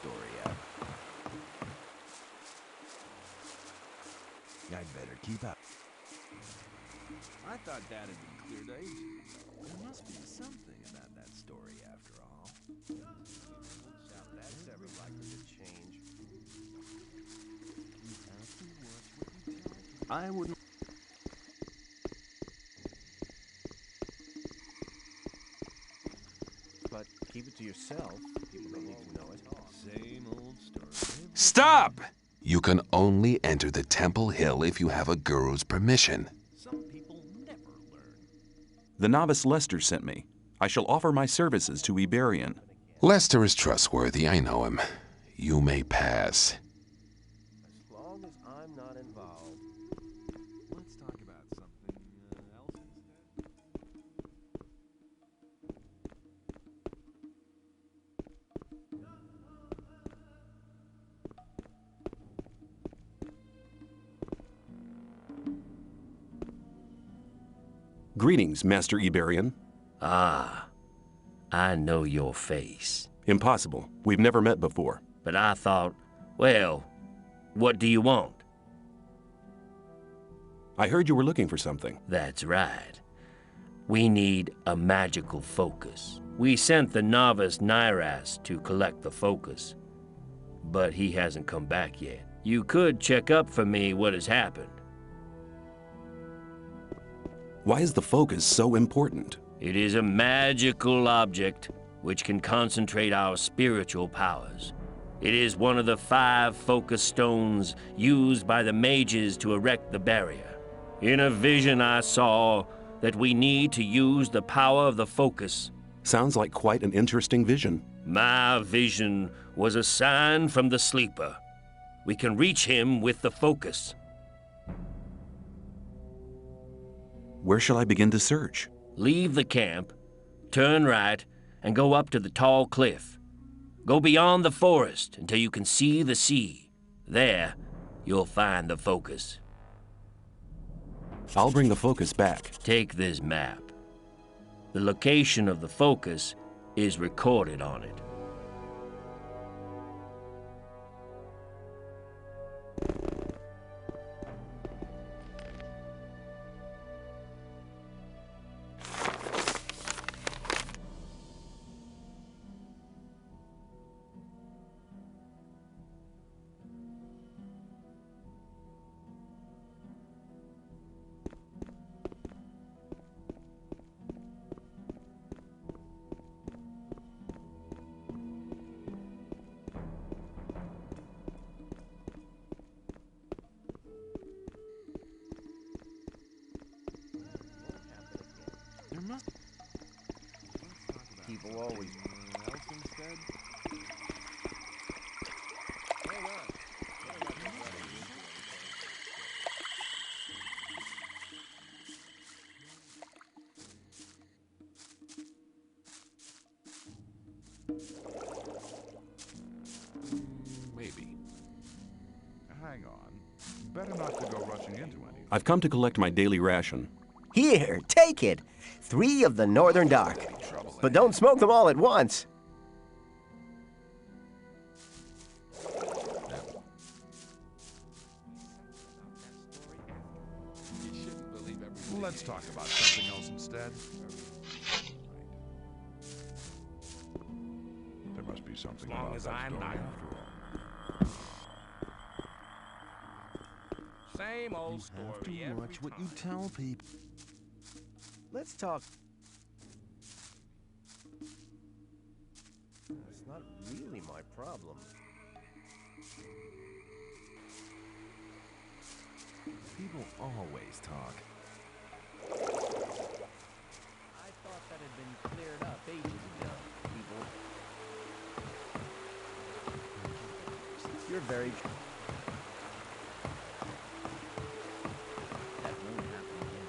story out. I'd better keep up. I thought that had been cleared ages ago. There must be something about that story after all. That's ever likely to change. You have to watch what you tell. I wouldn't. But keep it to yourself. People don't need to know it. Same old story. Stop! You can only enter the Temple Hill if you have a guru's permission. Some people never learn. The novice Lester sent me. I shall offer my services to Iberian. Lester is trustworthy, I know him. You may pass. As long as I'm not involved. Let's talk about something else instead. Greetings, Master Iberian. Ah, I know your face. Impossible. We've never met before. But I thought, well, what do you want? I heard you were looking for something. That's right. We need a magical focus. We sent the novice Nyras to collect the focus, but he hasn't come back yet. You could check up for me what has happened. Why is the focus so important? It is a magical object which can concentrate our spiritual powers. It is one of the 5 focus stones used by the mages to erect the barrier. In a vision I saw that we need to use the power of the focus. Sounds like quite an interesting vision. My vision was a sign from the sleeper. We can reach him with the focus. Where shall I begin to search? Leave the camp, turn right, and go up to the tall cliff. Go beyond the forest until you can see the sea. There, you'll find the focus. I'll bring the focus back. Take this map. The location of the focus is recorded on it. There must. People always. Else instead. Maybe. Hang on. Better not to go rushing into anything. I've come to collect my daily ration. Here, take it. 3 of the Northern Dark. But don't smoke them all at once. Let's talk about something else instead. There must be something about that story after all. Same old You story. have to every watch what you time. tell people. Let's talk. It's not really my problem. People always talk. I thought that had been cleared up ages ago. People. You're very. That won't happen again.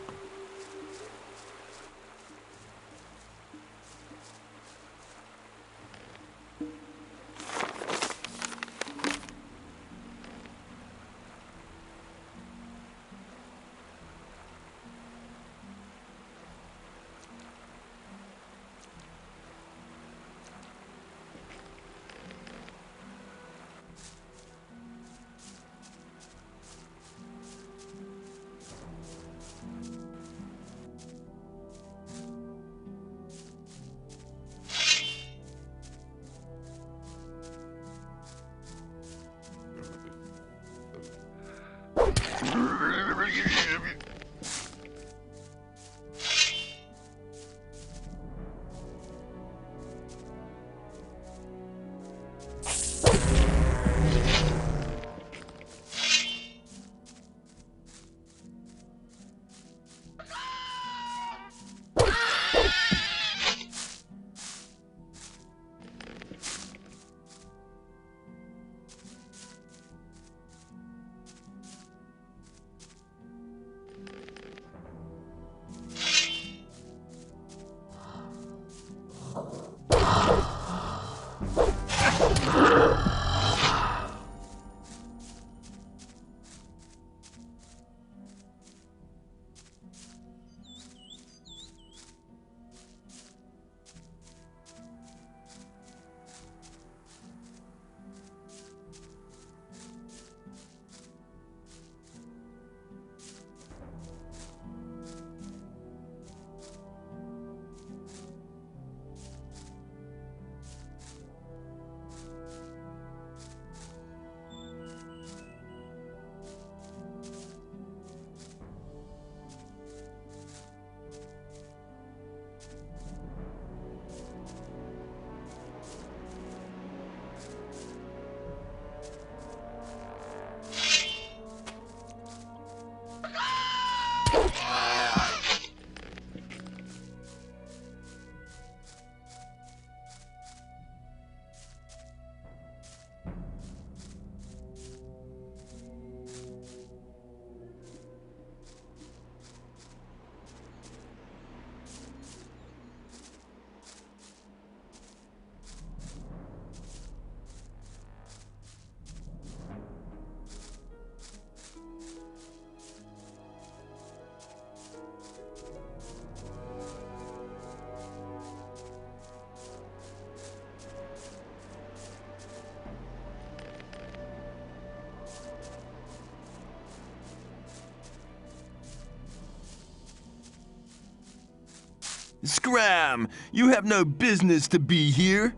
Scram! You have no business to be here.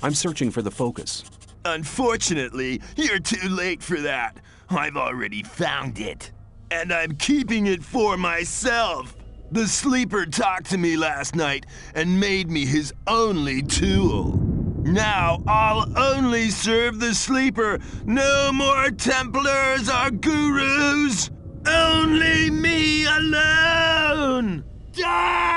I'm searching for the focus. Unfortunately, you're too late for that. I've already found it. And I'm keeping it for myself. The sleeper talked to me last night and made me his only tool. Now I'll only serve the sleeper. No more Templars or gurus. Only me alone. Die!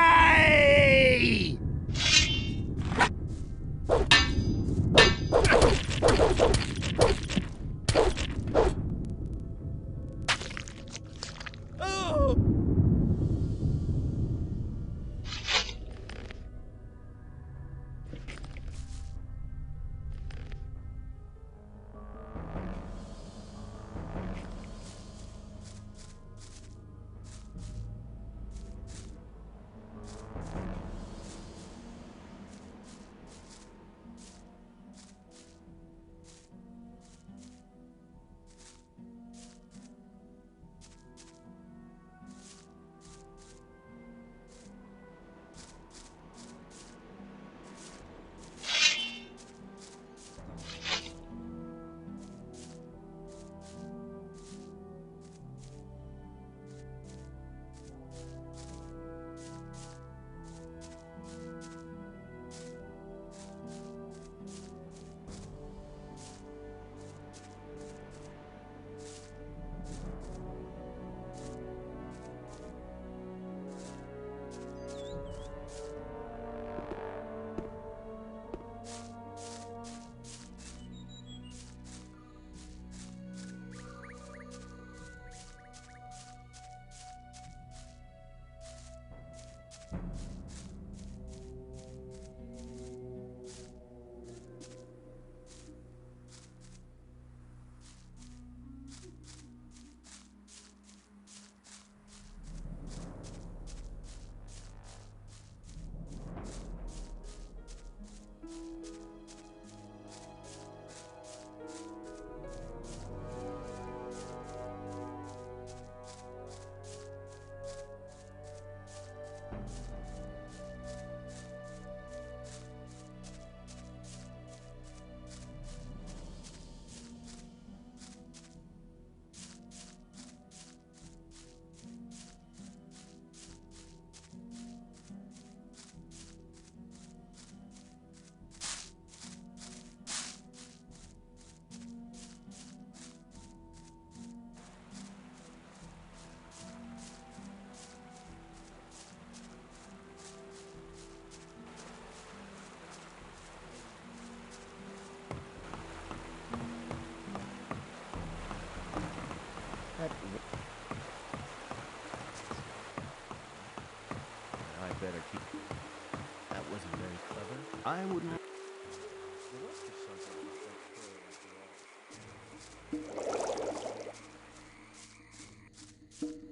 I wouldn't.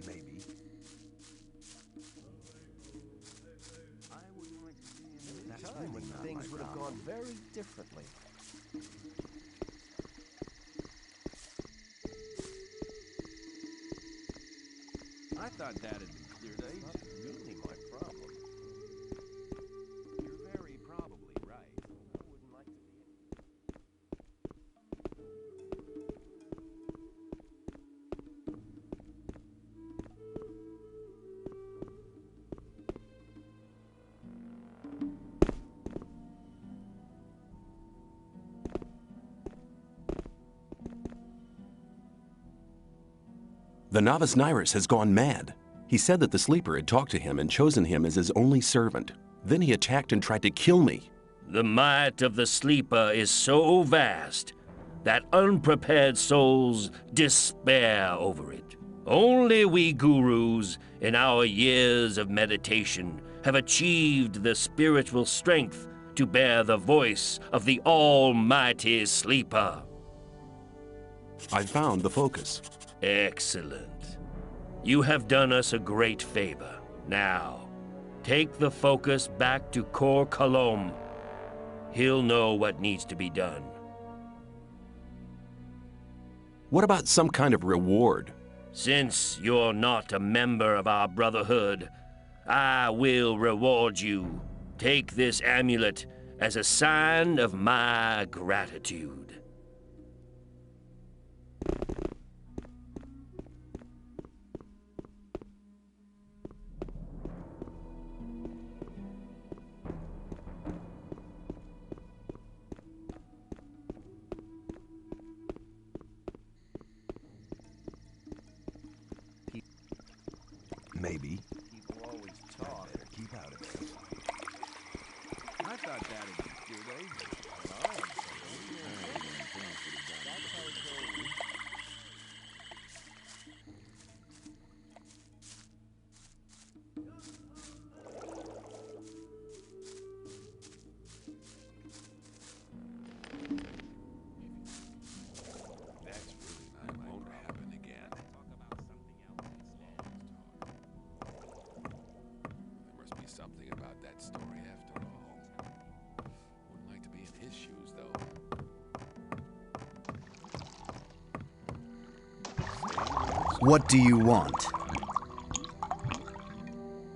Maybe. That's really when things would have gone very differently. I thought that had been cleared That's not really my problem. You're very probably right. I wouldn't like to be. The novice Nyrus has gone mad. He said that the sleeper had talked to him and chosen him as his only servant. Then he attacked and tried to kill me. The might of the sleeper is so vast that unprepared souls despair over it. Only we gurus, in our years of meditation, have achieved the spiritual strength to bear the voice of the almighty sleeper. I found the focus. Excellent. You have done us a great favor. Now, take the focus back to Kor Kalom. He'll know what needs to be done. What about some kind of reward? Since you're not a member of our brotherhood, I will reward you. Take this amulet as a sign of my gratitude. Maybe. People always talk. Better keep out of this. I thought that had been cleared ages. That's really not won't happen again. There must be something about that story after all. Wouldn't like to be in his shoes, though. What do you want?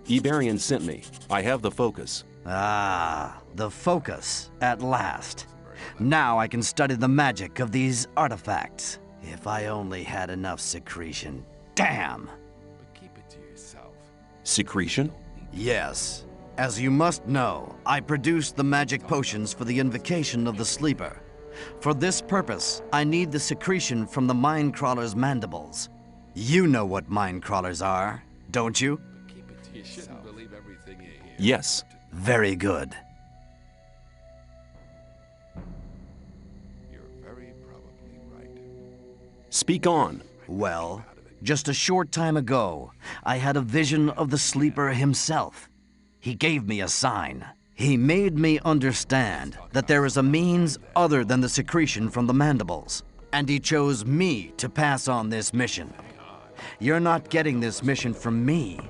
Iberian sent me. I have the focus. Ah, the focus, at last. Now I can study the magic of these artifacts. If I only had enough secretion. Damn! But keep it to yourself. Secretion? Yes. As you must know, I produced the magic potions for the invocation of the sleeper. For this purpose, I need the secretion from the Minecrawler's mandibles. You know what Minecrawlers are, don't you? But keep it to yourself. You shouldn't believe everything you hear. Yes. Very good. You're very probably right. Speak on. Well, just a short time ago, I had a vision of the sleeper himself. He gave me a sign. He made me understand that there is a means other than the secretion from the mandibles, and he chose me to pass on this mission. You're not getting this mission from me.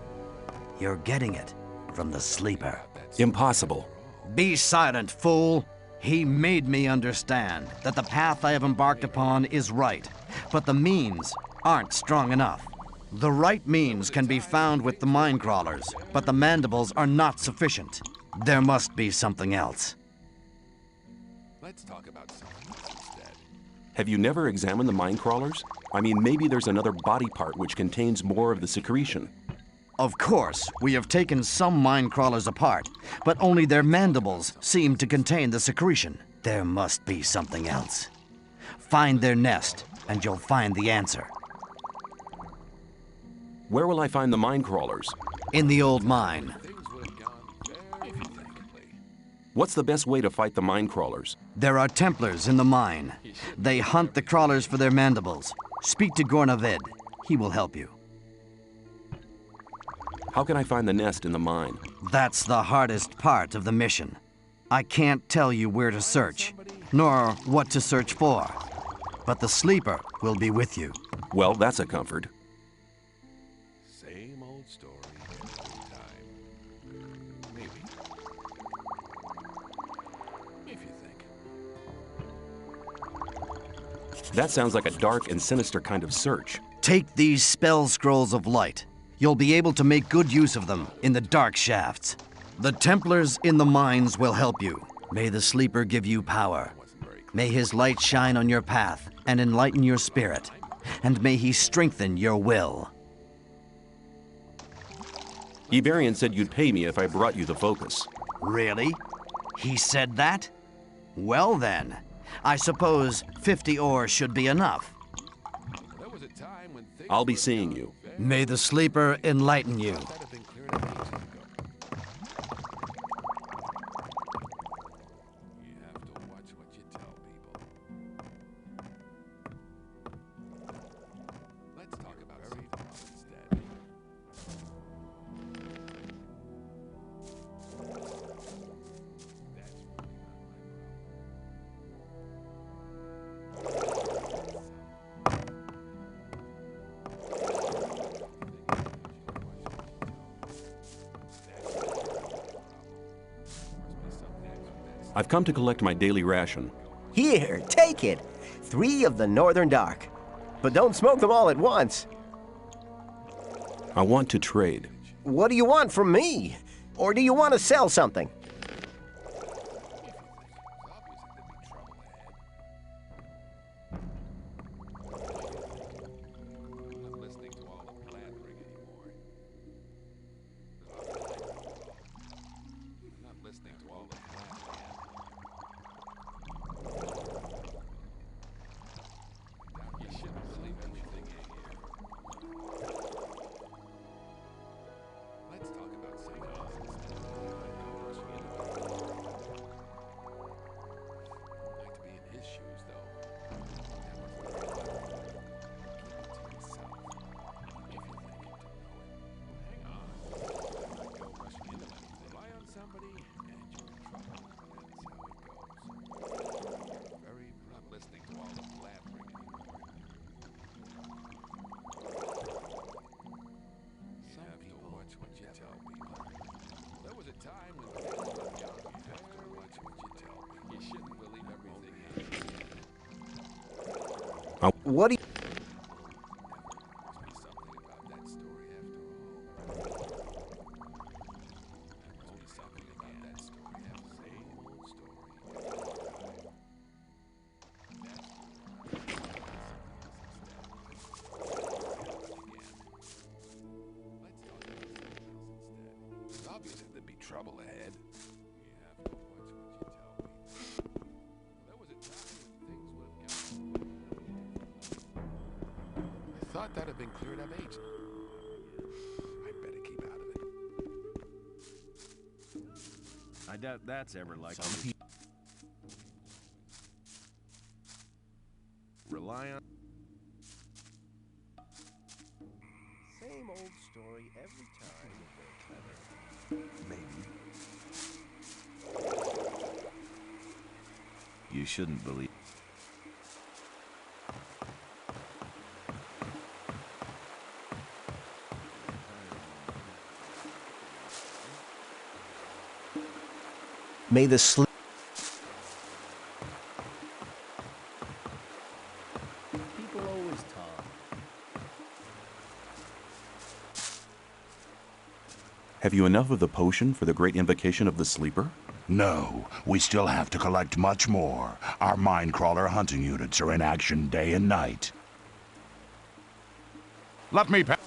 You're getting it from the sleeper. Impossible. Be silent, fool! He made me understand that the path I have embarked upon is right, but the means aren't strong enough. The right means can be found with the Minecrawlers, but the mandibles are not sufficient. There must be something else. Let's talk about something else instead. Have you never examined the Minecrawlers? I mean, maybe there's another body part which contains more of the secretion. Of course, we have taken some Minecrawlers apart, but only their mandibles seem to contain the secretion. There must be something else. Find their nest, and you'll find the answer. Where will I find the Minecrawlers? In the old mine. Things would have gone very differently. What's the best way to fight the Minecrawlers? There are Templars in the mine. They hunt the crawlers for their mandibles. Speak to Gornavid. He will help you. How can I find the nest in the mine? That's the hardest part of the mission. I can't tell you where to search, nor what to search for, but the sleeper will be with you. Well, that's a comfort. Same old story every time. Maybe. If you think. That sounds like a dark and sinister kind of search. Take these spell scrolls of light. You'll be able to make good use of them in the dark shafts. The Templars in the mines will help you. May the sleeper give you power. May his light shine on your path and enlighten your spirit. And may he strengthen your will. Iberian said you'd pay me if I brought you the focus. Really? He said that? Well then, I suppose 50 ores should be enough. There was a time when things I'll be were seeing done you. very May the sleeper enlighten you. That have been cleared up ages ago. You have to watch what you tell people. Let's talk about something else instead. That's I've come to collect my daily ration. Here, take it. 3 of the Northern Dark. But don't smoke them all at once. I want to trade. What do you want from me? Or do you want to sell something? I'm not listening to all the blathering anymore. I'm not listening to all the blathering. You shouldn't believe everything you hear. Let's talk about something else instead. Rushing into it. I'd like to be in his shoes, though. Keep it to yourself. If you think you know it. Hang on. Don't go rushing into anything. Rely on somebody, and you're in trouble. That's how it goes. Very not listening to all the blathering anymore. Some people watch what you tell people. There was a time when things were young. You have to watch what you tell people. You shouldn't believe everything you hear. What do you... Must be something about that story after all. Must be something about that story after same old story. It's obvious that there'd be trouble ahead. You have to watch what you tell people. There was a time when things would have gone. I thought that had been cleared up ages. I better keep out of it. I doubt that's ever like rely on. Same old story every time if they're clever. Maybe. You shouldn't believe. May the sleep... People always talk. Have you enough of the potion for the great invocation of the sleeper? No, we still have to collect much more. Our Minecrawler hunting units are in action day and night. Let me pass.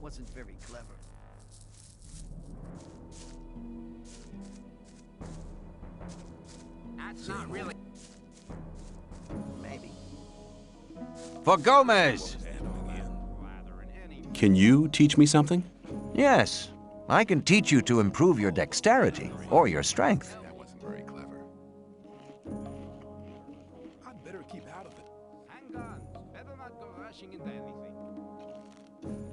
wasn't very clever. That's not really. Maybe. For Gomez! Can you teach me something? Yes, I can teach you to improve your dexterity or your strength. That wasn't very clever. I'd better keep out of it. Hang on. Better not go rushing into anything.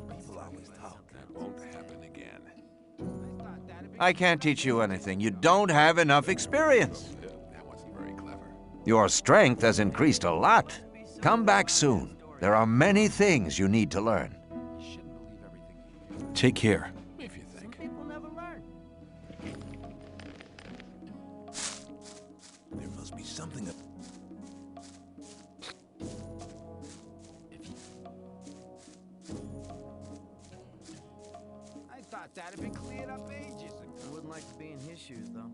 People always talk. That won't happen again. I thought that'd be. I can't teach you anything. You don't have enough experience. That wasn't very clever. Your strength has increased a lot. Come back soon. There are many things you need to learn. You shouldn't believe everything. Take care. If you think. People never learn. There must be something that. I thought that'd been cleared up ages ago. I wouldn't like to be in his shoes, though.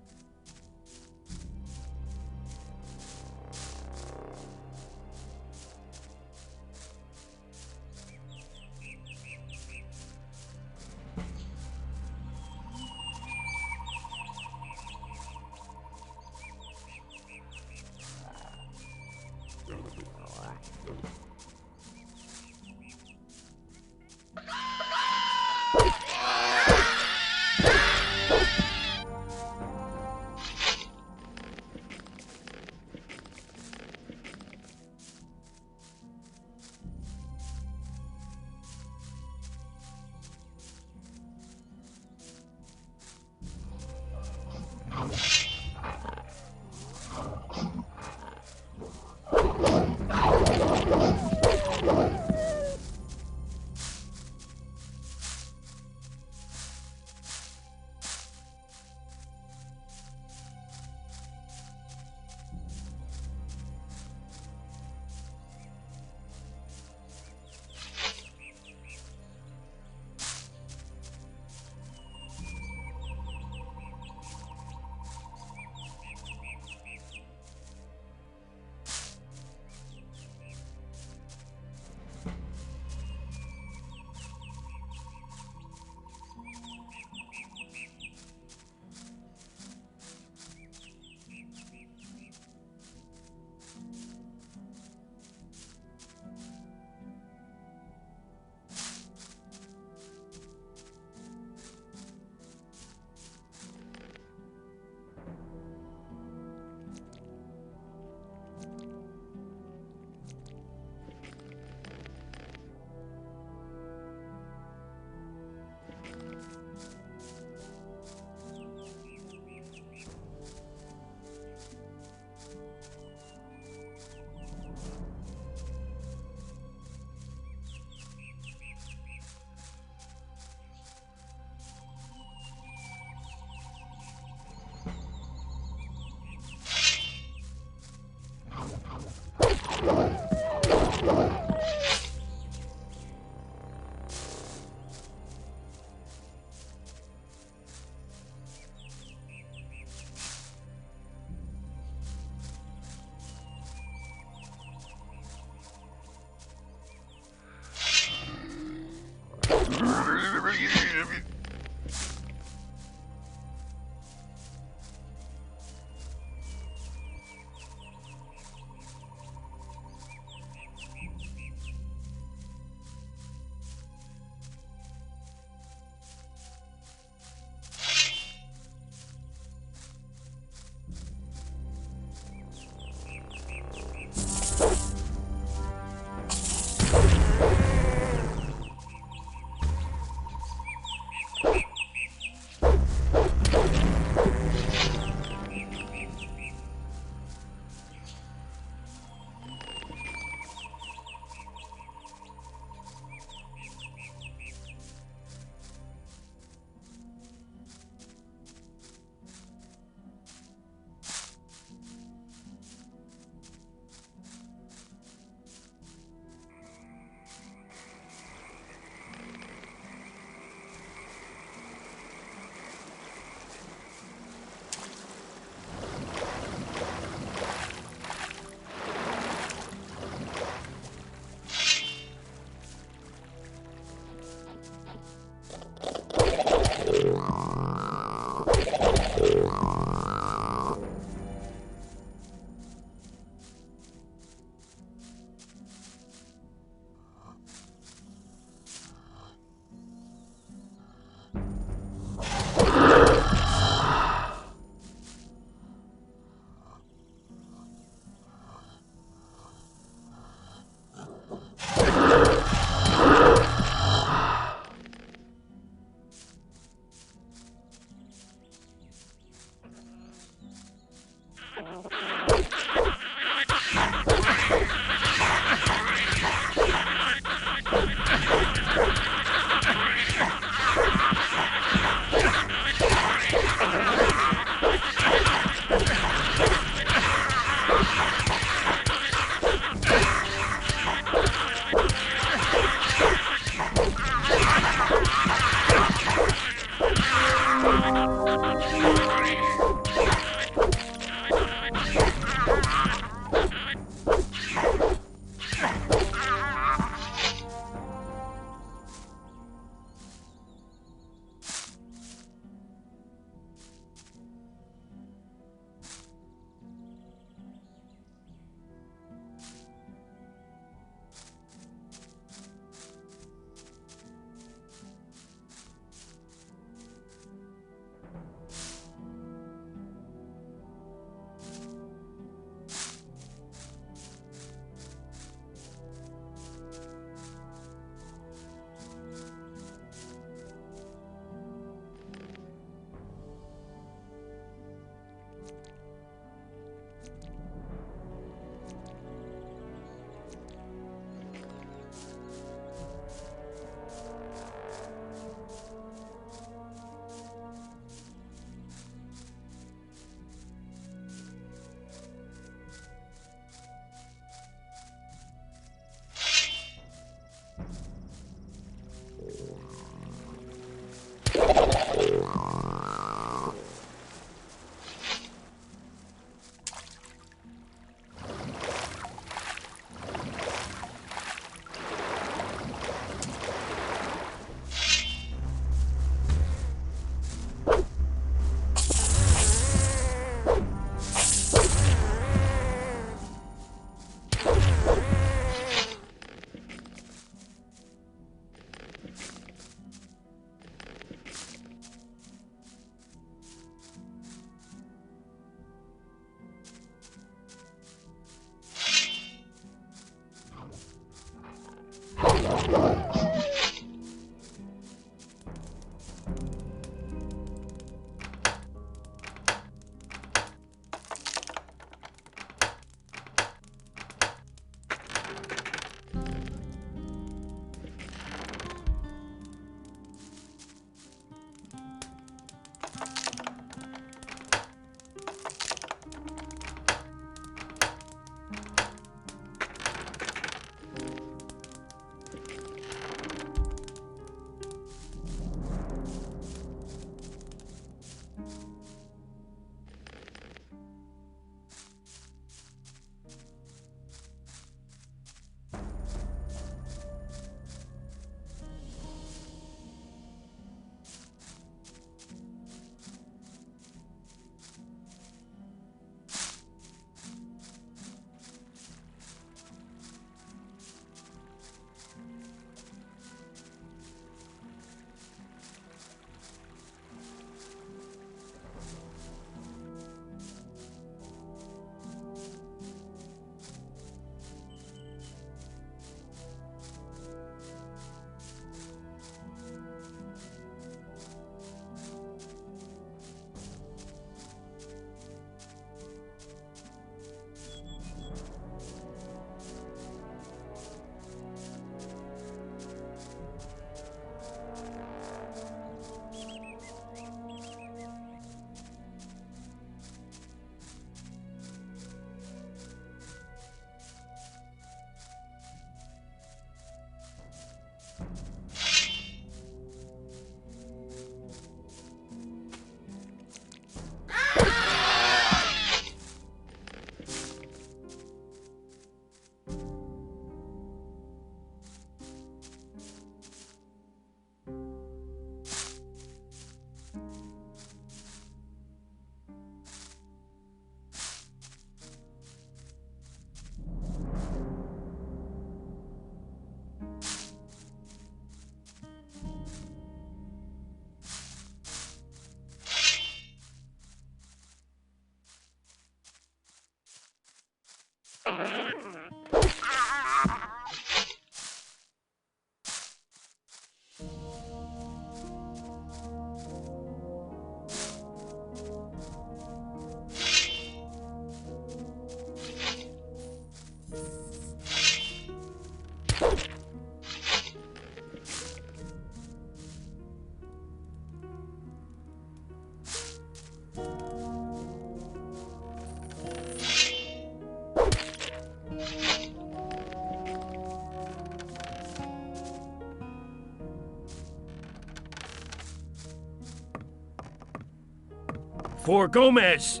For Gomez!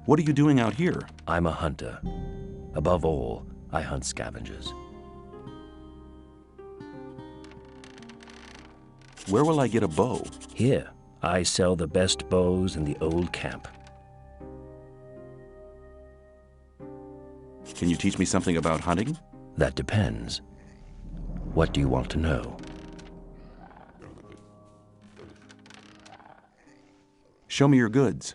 What are you doing out here? I'm a hunter. Above all, I hunt scavengers. Where will I get a bow? Here, I sell the best bows in the old camp. Can you teach me something about hunting? That depends. What do you want to know? Show me your goods.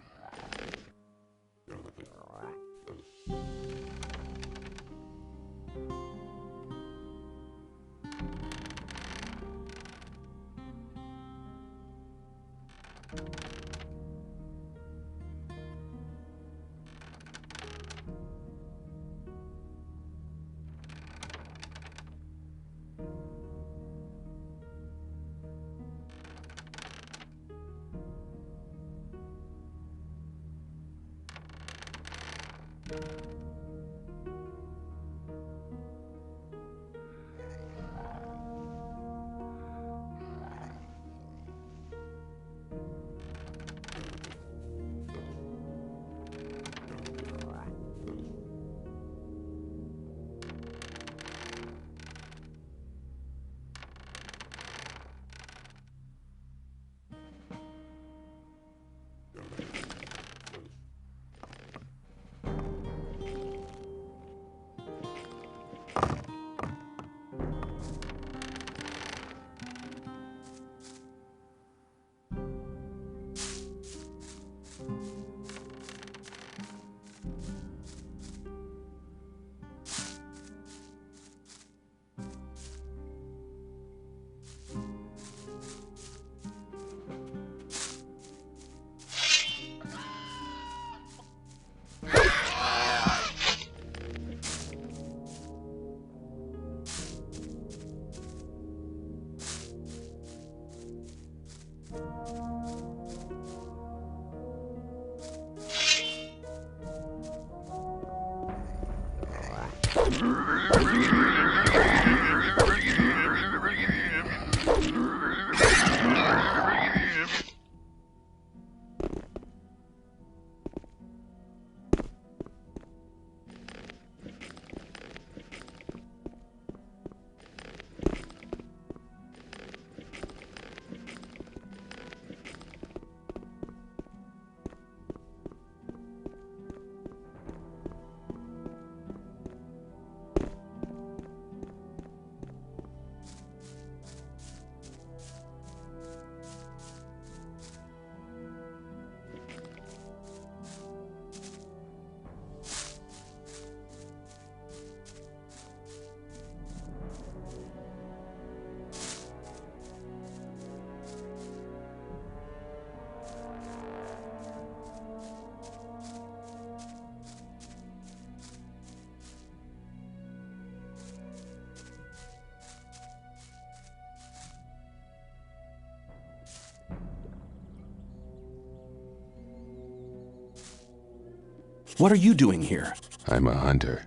What are you doing here? I'm a hunter.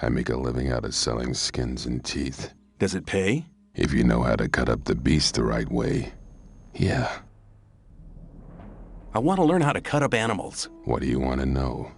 I make a living out of selling skins and teeth. Does it pay? If you know how to cut up the beast the right way, yeah. I want to learn how to cut up animals. What do you want to know?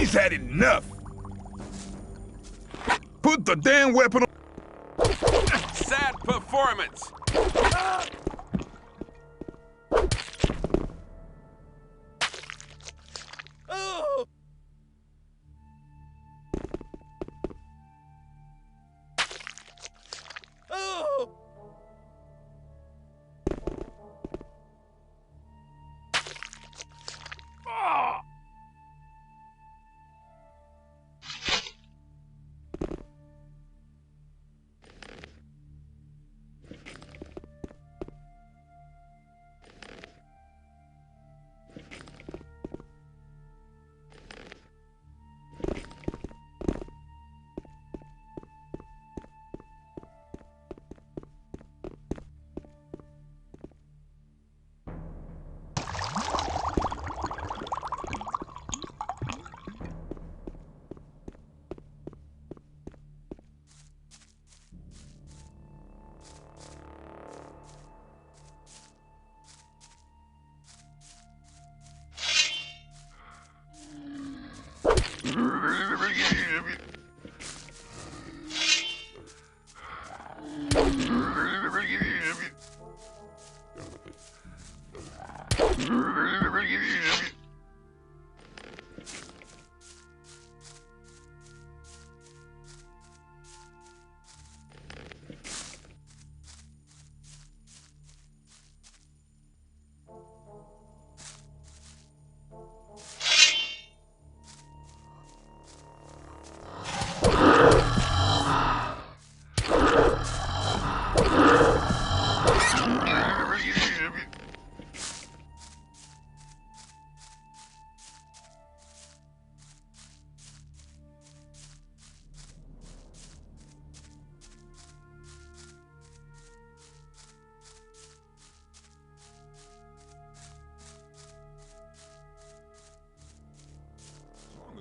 He's had enough. Put the damn weapon on. Sad performance.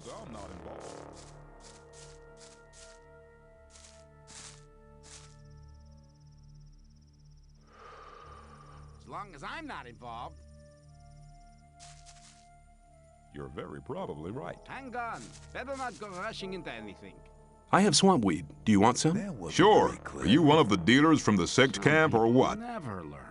I'm not involved. As long as I'm not involved. You're very probably right. Hang on. Better not go rushing into anything. I have swamp weed. Do you want some? Sure. Are you one of the dealers from the sect camp or what? Never learn.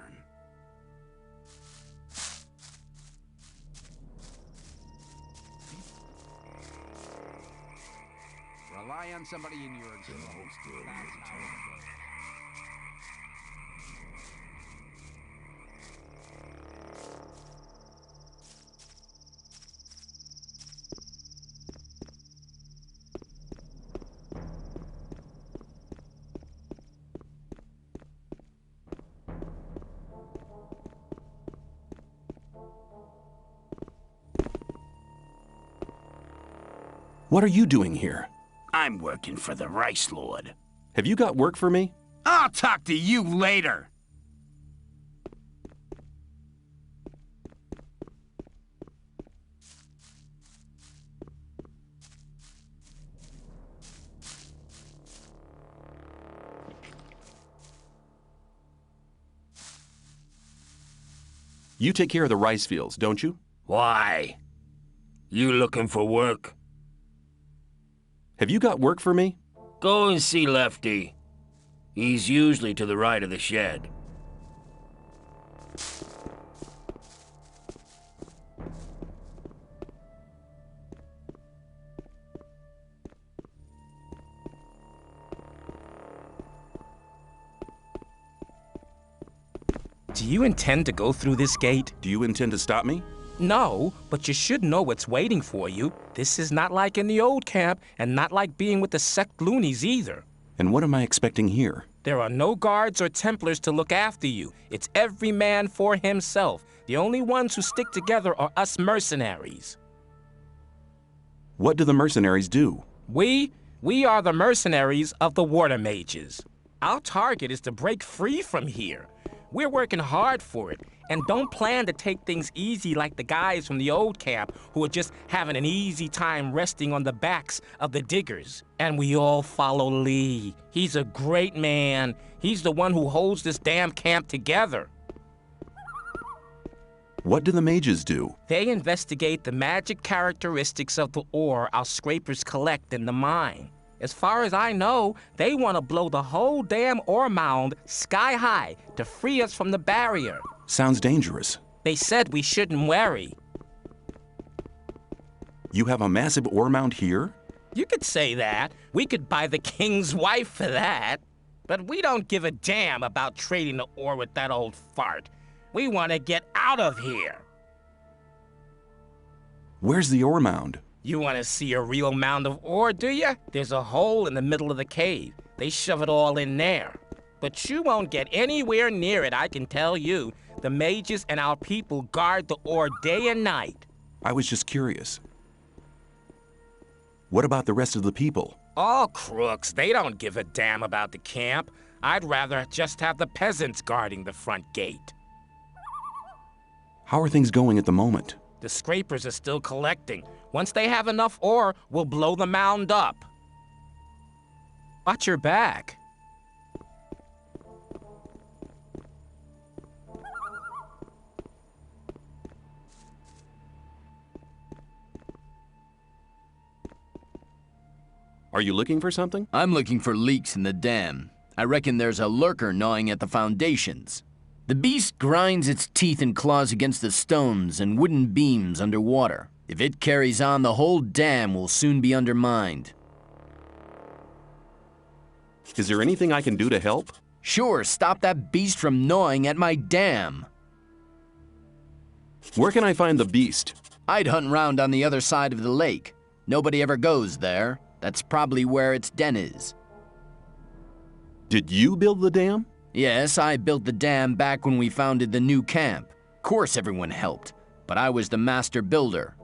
Rely on somebody in your existence. That's how it goes. What are you doing here? I'm working for the Rice Lord. Have you got work for me? I'll talk to you later. You take care of the rice fields, don't you? Why? You looking for work? Have you got work for me? Go and see Lefty. He's usually to the right of the shed. Do you intend to go through this gate? Do you intend to stop me? No, but you should know what's waiting for you. This is not like in the old camp, and not like being with the sect loonies either. And what am I expecting here? There are no guards or Templars to look after you. It's every man for himself. The only ones who stick together are us mercenaries. What do the mercenaries do? We are the mercenaries of the water mages. Our target is to break free from here. We're working hard for it, and don't plan to take things easy like the guys from the old camp who are just having an easy time resting on the backs of the diggers. And we all follow Lee. He's a great man. He's the one who holds this damn camp together. What do the mages do? They investigate the magic characteristics of the ore our scrapers collect in the mine. As far as I know, they want to blow the whole damn ore mound sky high to free us from the barrier. Sounds dangerous. They said we shouldn't worry. You have a massive ore mound here? You could say that. We could buy the king's wife for that. But we don't give a damn about trading the ore with that old fart. We want to get out of here. Where's the ore mound? You want to see a real mound of ore, do you? There's a hole in the middle of the cave. They shove it all in there. But you won't get anywhere near it, I can tell you. The mages and our people guard the ore day and night. I was just curious. What about the rest of the people? All crooks. They don't give a damn about the camp. I'd rather just have the peasants guarding the front gate. How are things going at the moment? The scrapers are still collecting. Once they have enough ore, we'll blow the mound up. Watch your back. Are you looking for something? I'm looking for leaks in the dam. I reckon there's a lurker gnawing at the foundations. The beast grinds its teeth and claws against the stones and wooden beams underwater. If it carries on, the whole dam will soon be undermined. Is there anything I can do to help? Sure, stop that beast from gnawing at my dam. Where can I find the beast? I'd hunt round on the other side of the lake. Nobody ever goes there. That's probably where its den is. Did you build the dam? Yes, I built the dam back when we founded the new camp. Of course everyone helped, but I was the master builder.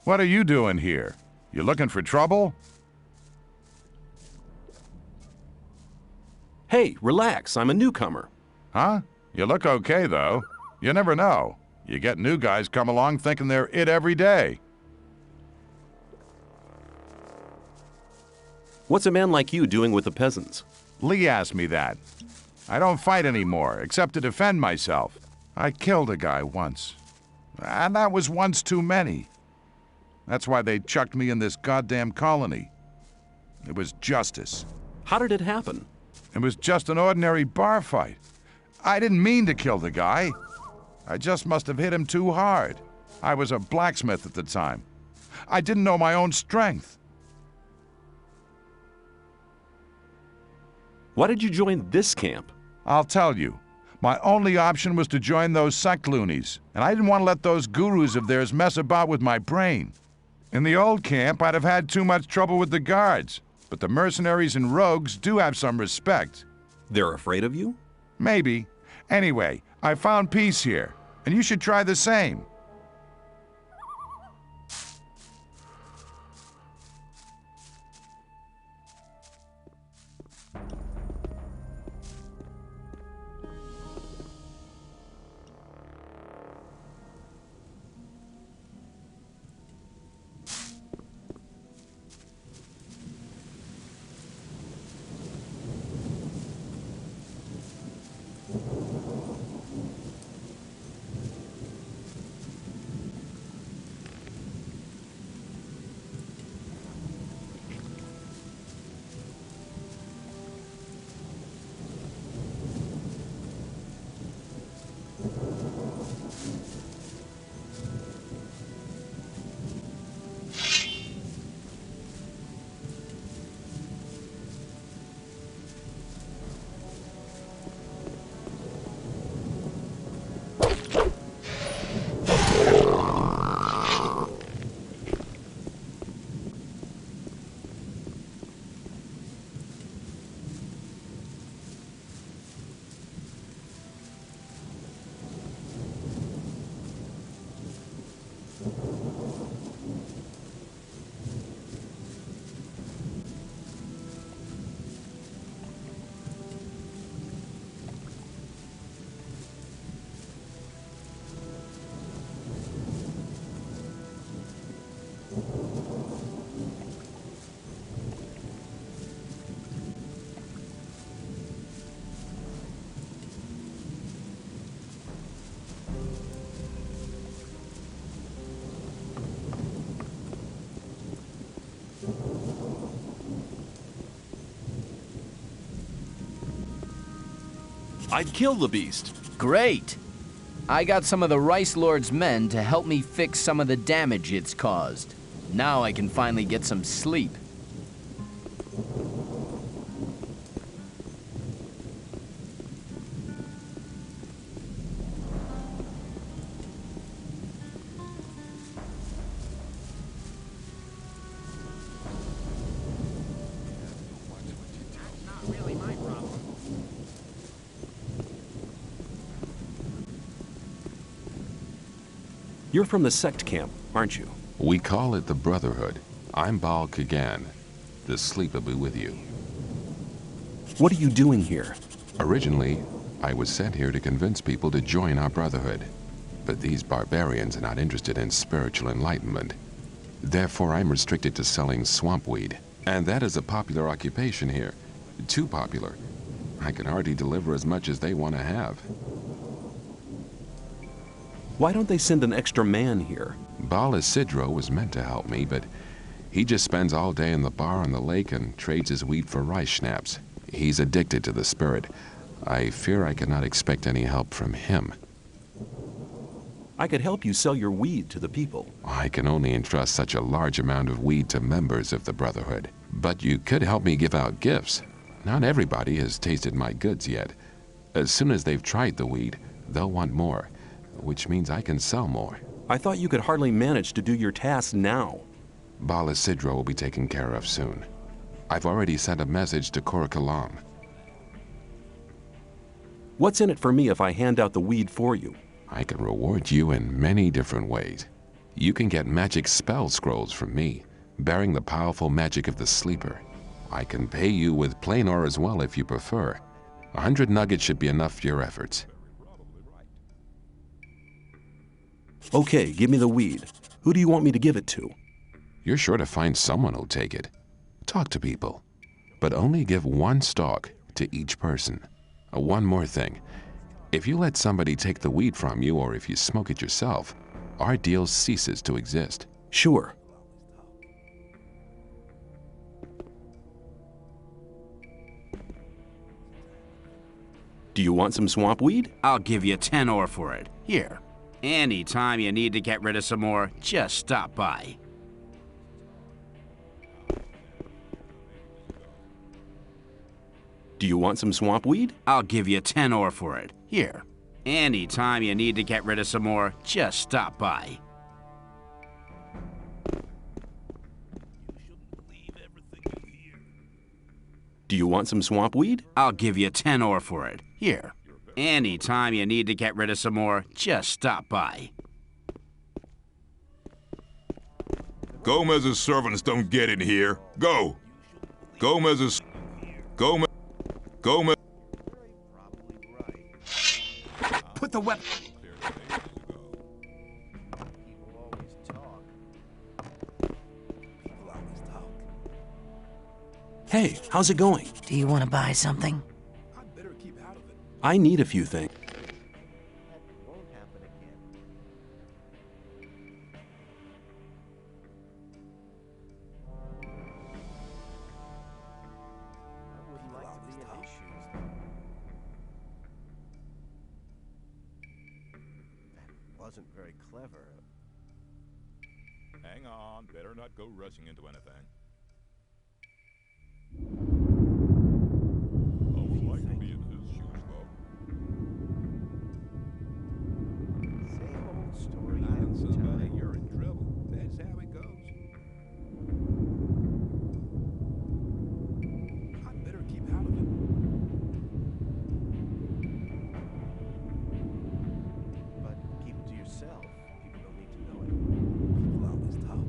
What are you doing here? You looking for trouble? Hey, relax. I'm a newcomer. Huh? You look okay, though. You never know. You get new guys come along thinking they're it every day. What's a man like you doing with the peasants? Lee asked me that. I don't fight anymore, except to defend myself. I killed a guy once. And that was once too many. That's why they chucked me in this goddamn colony. It was justice. How did it happen? It was just an ordinary bar fight. I didn't mean to kill the guy. I just must have hit him too hard. I was a blacksmith at the time. I didn't know my own strength. Why did you join this camp? I'll tell you. My only option was to join those sect loonies, and I didn't want to let those gurus of theirs mess about with my brain. In the old camp, I'd have had too much trouble with the guards, but the mercenaries and rogues do have some respect. They're afraid of you? Maybe. Anyway, I found peace here, and you should try the same. I'd kill the beast. Great. I got some of the Rice Lord's men to help me fix some of the damage it's caused. Now I can finally get some sleep. You're from the sect camp, aren't you? We call it the Brotherhood. I'm Baal Kagan. The sleep will be with you. What are you doing here? Originally, I was sent here to convince people to join our Brotherhood. But these barbarians are not interested in spiritual enlightenment. Therefore, I'm restricted to selling swamp weed. And that is a popular occupation here. Too popular. I can hardly deliver as much as they want to have. Why don't they send an extra man here? Baal Isidro was meant to help me, but he just spends all day in the bar on the lake and trades his weed for rice schnapps. He's addicted to the spirit. I fear I cannot expect any help from him. I could help you sell your weed to the people. I can only entrust such a large amount of weed to members of the Brotherhood. But you could help me give out gifts. Not everybody has tasted my goods yet. As soon as they've tried the weed, they'll want more, which means I can sell more. I thought you could hardly manage to do your tasks now. Baal Isidro will be taken care of soon. I've already sent a message to Kor Kalam. What's in it for me if I hand out the weed for you? I can reward you in many different ways. You can get magic spell scrolls from me, bearing the powerful magic of the sleeper. I can pay you with plain ore as well if you prefer. 100 nuggets should be enough for your efforts. Okay, give me the weed. Who do you want me to give it to? You're sure to find someone who'll take it. Talk to people, but only give one stalk to each person. One more thing. If you let somebody take the weed from you, or if you smoke it yourself, our deal ceases to exist. Sure. Do you want some swamp weed? I'll give you 10 ore for it. Here. Anytime you need to get rid of some more, just stop by. Do you want some swamp weed? I'll give you 10 ore for it. Here. Anytime you need to get rid of some more, just stop by. Do you want some swamp weed? I'll give you 10 ore for it. Here. Anytime you need to get rid of some more, just stop by. Gomez's servants don't get in here. Go! Gomez. Put the weapon. Hey, how's it going? Do you want to buy something? I need a few things. Wasn't very clever. Hang on, better not go rushing into anything. Almost like to be in his shoes, though. Same old story. Lying somebody, you're in trouble. That's how it goes. I better keep out of it. But keep it to yourself. People don't need to know it. People always talk.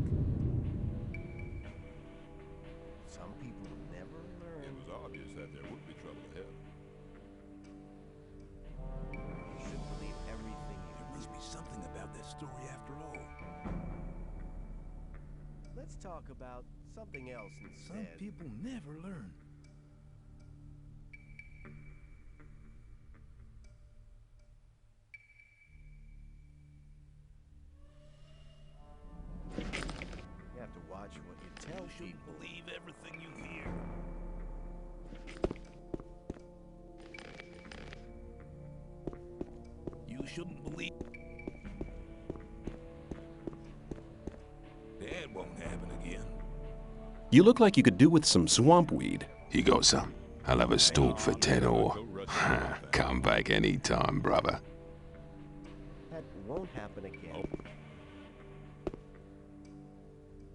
Some people never learn. It was obvious that there would be trouble ahead. You shouldn't believe everything you There must be something about that story after all. Let's talk about something else instead. Some people never learn. You have to watch what you tell people. Believe everything you hear. shouldn't believe. That won't happen again. You look like you could do with some swamp weed. Here goes some. I'll have a stalk for 10 ore. Come back anytime, brother. That won't happen again.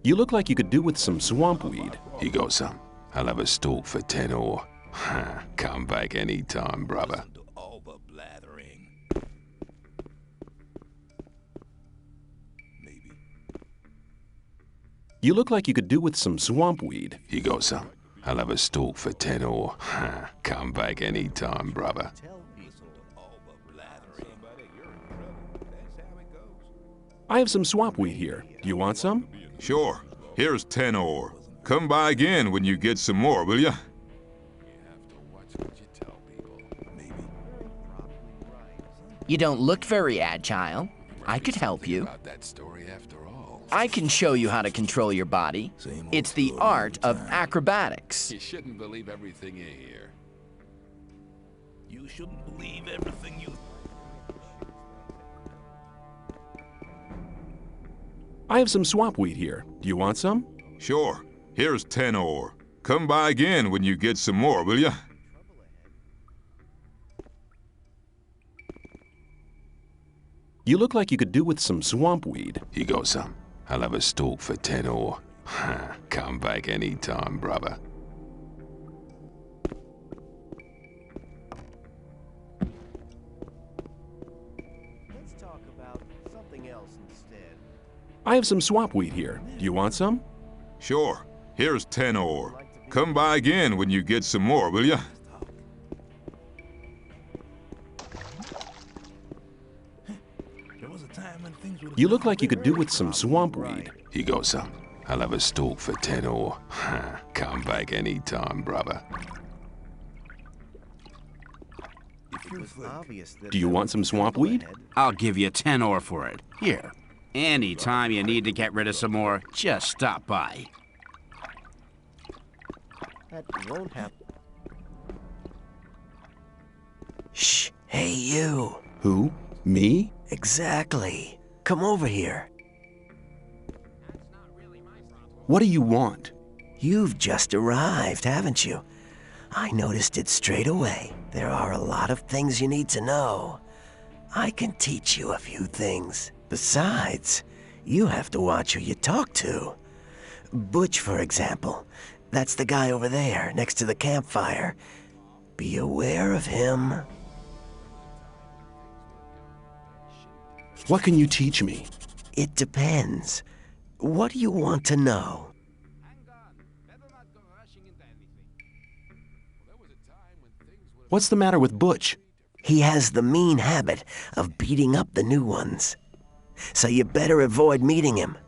You look like you could do with some swamp weed. Here goes some. I'll have a stalk for 10 ore. Come back anytime, brother. All the blathering. Maybe. You look like you could do with some swamp weed. Here goes some. I'll have a stalk for 10 ore. Come back anytime, brother. I have some swamp weed here. Do you want some? Sure. Here's 10 ore. Come by again when you get some more, will ya? You don't look very agile. I could help you. I can show you how to control your body. It's the art of acrobatics. You shouldn't believe everything you hear. You shouldn't believe everything you... I have some swamp weed here. Do you want some? Sure. Here's 10 ore. Come by again when you get some more, will ya? You look like you could do with some swamp weed. Here goes some. I'll have a stalk for 10 ore. Come back anytime, brother. Let's talk about something else instead. I have some swamp weed here. Do you want some? Sure. Here's 10 ore. Come by again when you get some more, will ya? You look like you could do with some swamp weed. Here goes some. I'll have a stalk for 10 ore. Come back anytime, brother. Do you want some swamp weed? I'll give you 10 ore for it. Here. Anytime you need to get rid of some more, just stop by. That won't happen. Shh. Hey, you. Who? Me? Exactly. Come over here. What do you want? You've just arrived, haven't you? I noticed it straight away. There are a lot of things you need to know. I can teach you a few things. Besides, you have to watch who you talk to. Butch, for example. That's the guy over there, next to the campfire. Be aware of him. What can you teach me? It depends. What do you want to know? What's the matter with Butch? He has the mean habit of beating up the new ones. So you better avoid meeting him.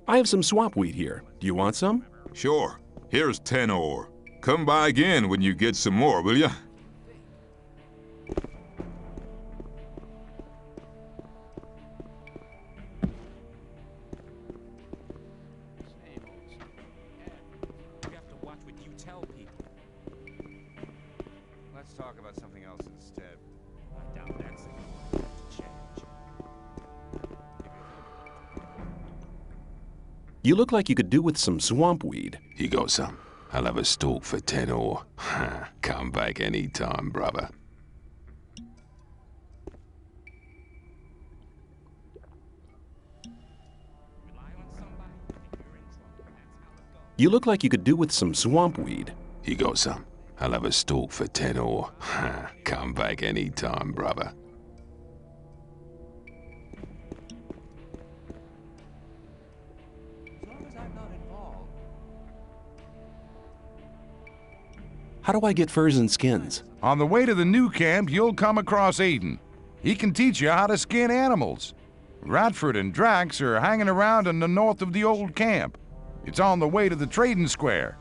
I have some swamp weed here. Do you want some? Sure. Here's 10 ore. Come by again when you get some more, will ya? Let's talk about something else instead. I doubt that's going to change. You look like you could do with some swamp weed. Here goes some. I'll have a stalk for 10 ore. Come back anytime, brother. You look like you could do with some swamp weed. Here goes some. I'll have a stalk for 10 ore. Come back anytime, brother. How do I get furs and skins? On the way to the new camp, you'll come across Aiden. He can teach you how to skin animals. Radford and Drax are hanging around in the north of the old camp. It's on the way to the trading square.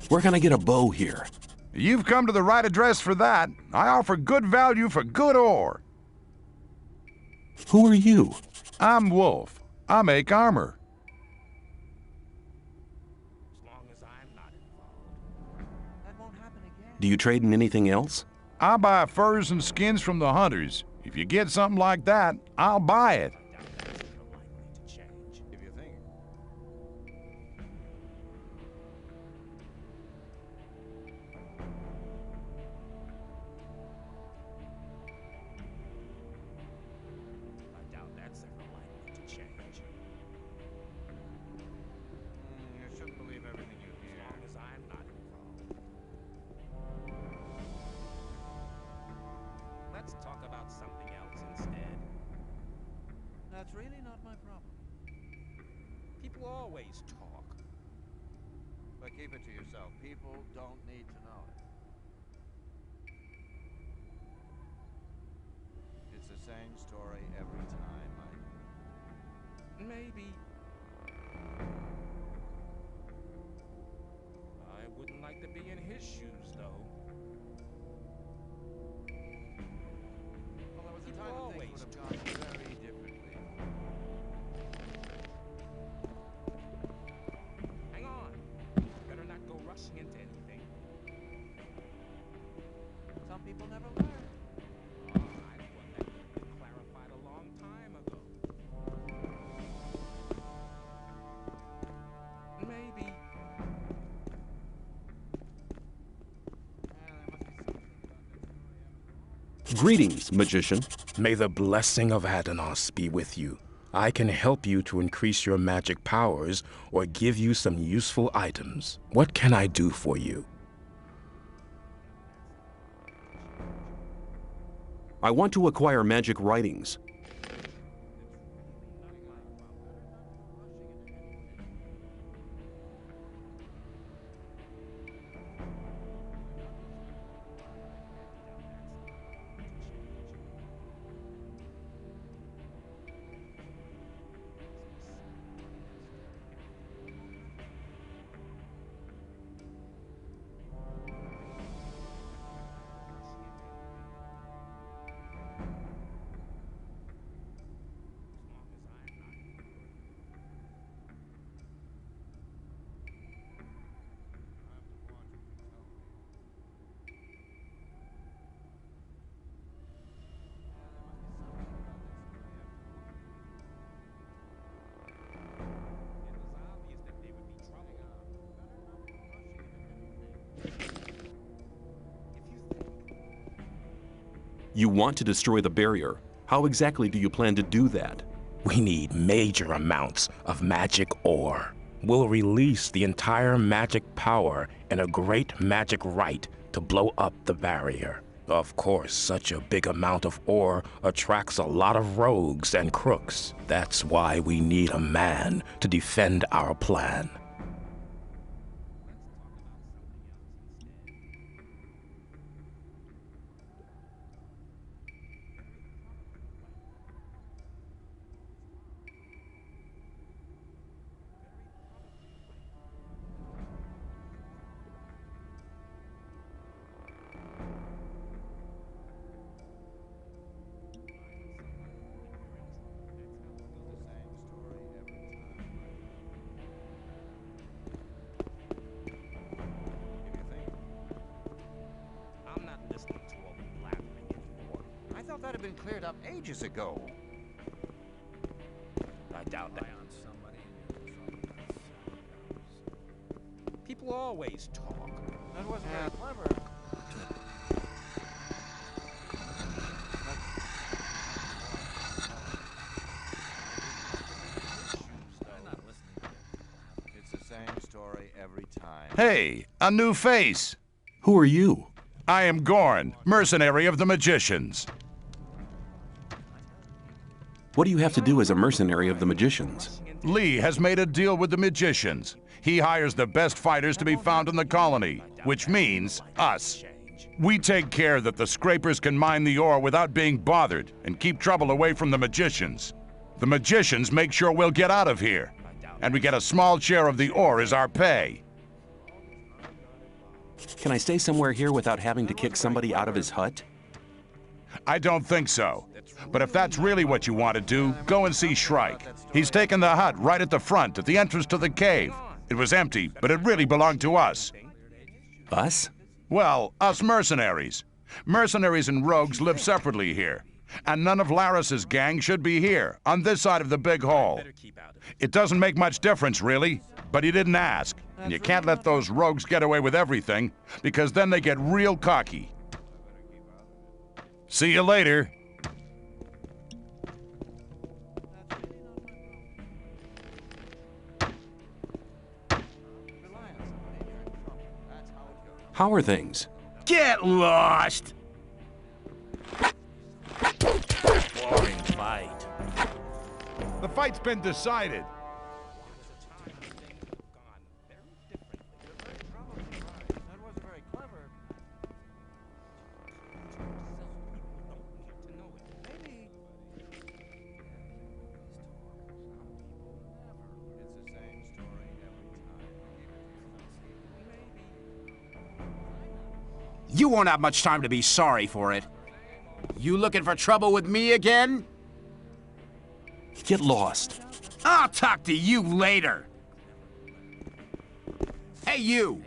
Where can I get a bow here? You've come to the right address for that. I offer good value for good ore. Who are you? I'm Wolf. I make armor. As long as I Do you trade in anything else? I buy furs and skins from the hunters. If you get something like that, I'll buy it. That's really not my problem. People always talk. But keep it to yourself. People don't need to know it. It's the same story every time, Maybe. I wouldn't like to be in his shoes, though. Well, there was a People time when always things would have gone very differently. Hang on. Better not go rushing into anything. Some people never learn. I thought that would have been clarified a long time ago. Maybe. Greetings, magician. May the blessing of Adanos be with you. I can help you to increase your magic powers or give you some useful items. What can I do for you? I want to acquire magic writings. You want to destroy the barrier. How exactly do you plan to do that? We need major amounts of magic ore. We'll release the entire magic power and a great magic rite to blow up the barrier. Of course, such a big amount of ore attracts a lot of rogues and crooks. That's why we need a man to defend our plan. I thought that had been cleared up ages ago. I doubt that. People always talk. That wasn't very clever. It's the same story every time. Hey, a new face. Who are you? I am Gorn, mercenary of the magicians. What do you have to do as a mercenary of the magicians? Lee has made a deal with the magicians. He hires the best fighters to be found in the colony, which means us. We take care that the scrapers can mine the ore without being bothered and keep trouble away from the magicians. The magicians make sure we'll get out of here, and we get a small share of the ore as our pay. Can I stay somewhere here without having to kick somebody out of his hut? I don't think so. But if that's really what you want to do, go and see Shrike. He's taken the hut right at the front, at the entrance to the cave. It was empty, but it really belonged to us. Us? Well, us mercenaries. Mercenaries and rogues live separately here. And none of Laris's gang should be here, on this side of the big hall. It doesn't make much difference, really, but he didn't ask. And you can't let those rogues get away with everything, because then they get real cocky. See you later. How are things? Get lost! Boring fight. The fight's been decided. You won't have much time to be sorry for it. You looking for trouble with me again? Get lost. I'll talk to you later. Hey, you!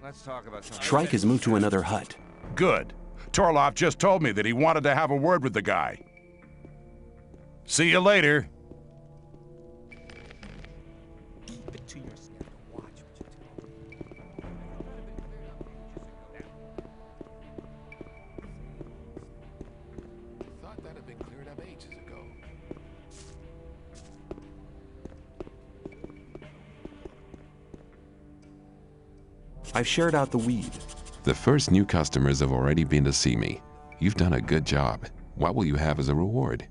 Let's talk about something. Shrike has moved to another hut. Good. Torloff just told me that he wanted to have a word with the guy. See you later. Keep it to yourself. Watch what you Thought that had been cleared up ages ago. I've shared out the weed. The first new customers have already been to see me. You've done a good job. What will you have as a reward?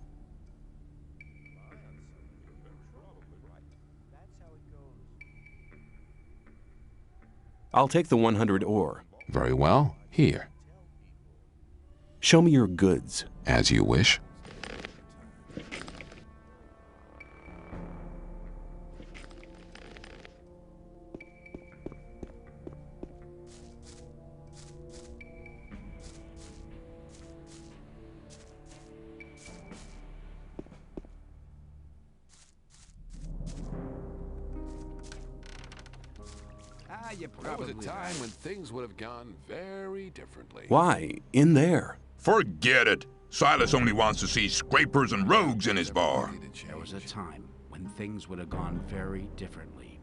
I'll take the 100 ore. Very well. Here. Show me your goods. As you wish. There was a time when things would have gone very differently. Why? In there. Forget it. Silas only wants to see scrapers and rogues in his bar. There was a time when things would have gone very differently.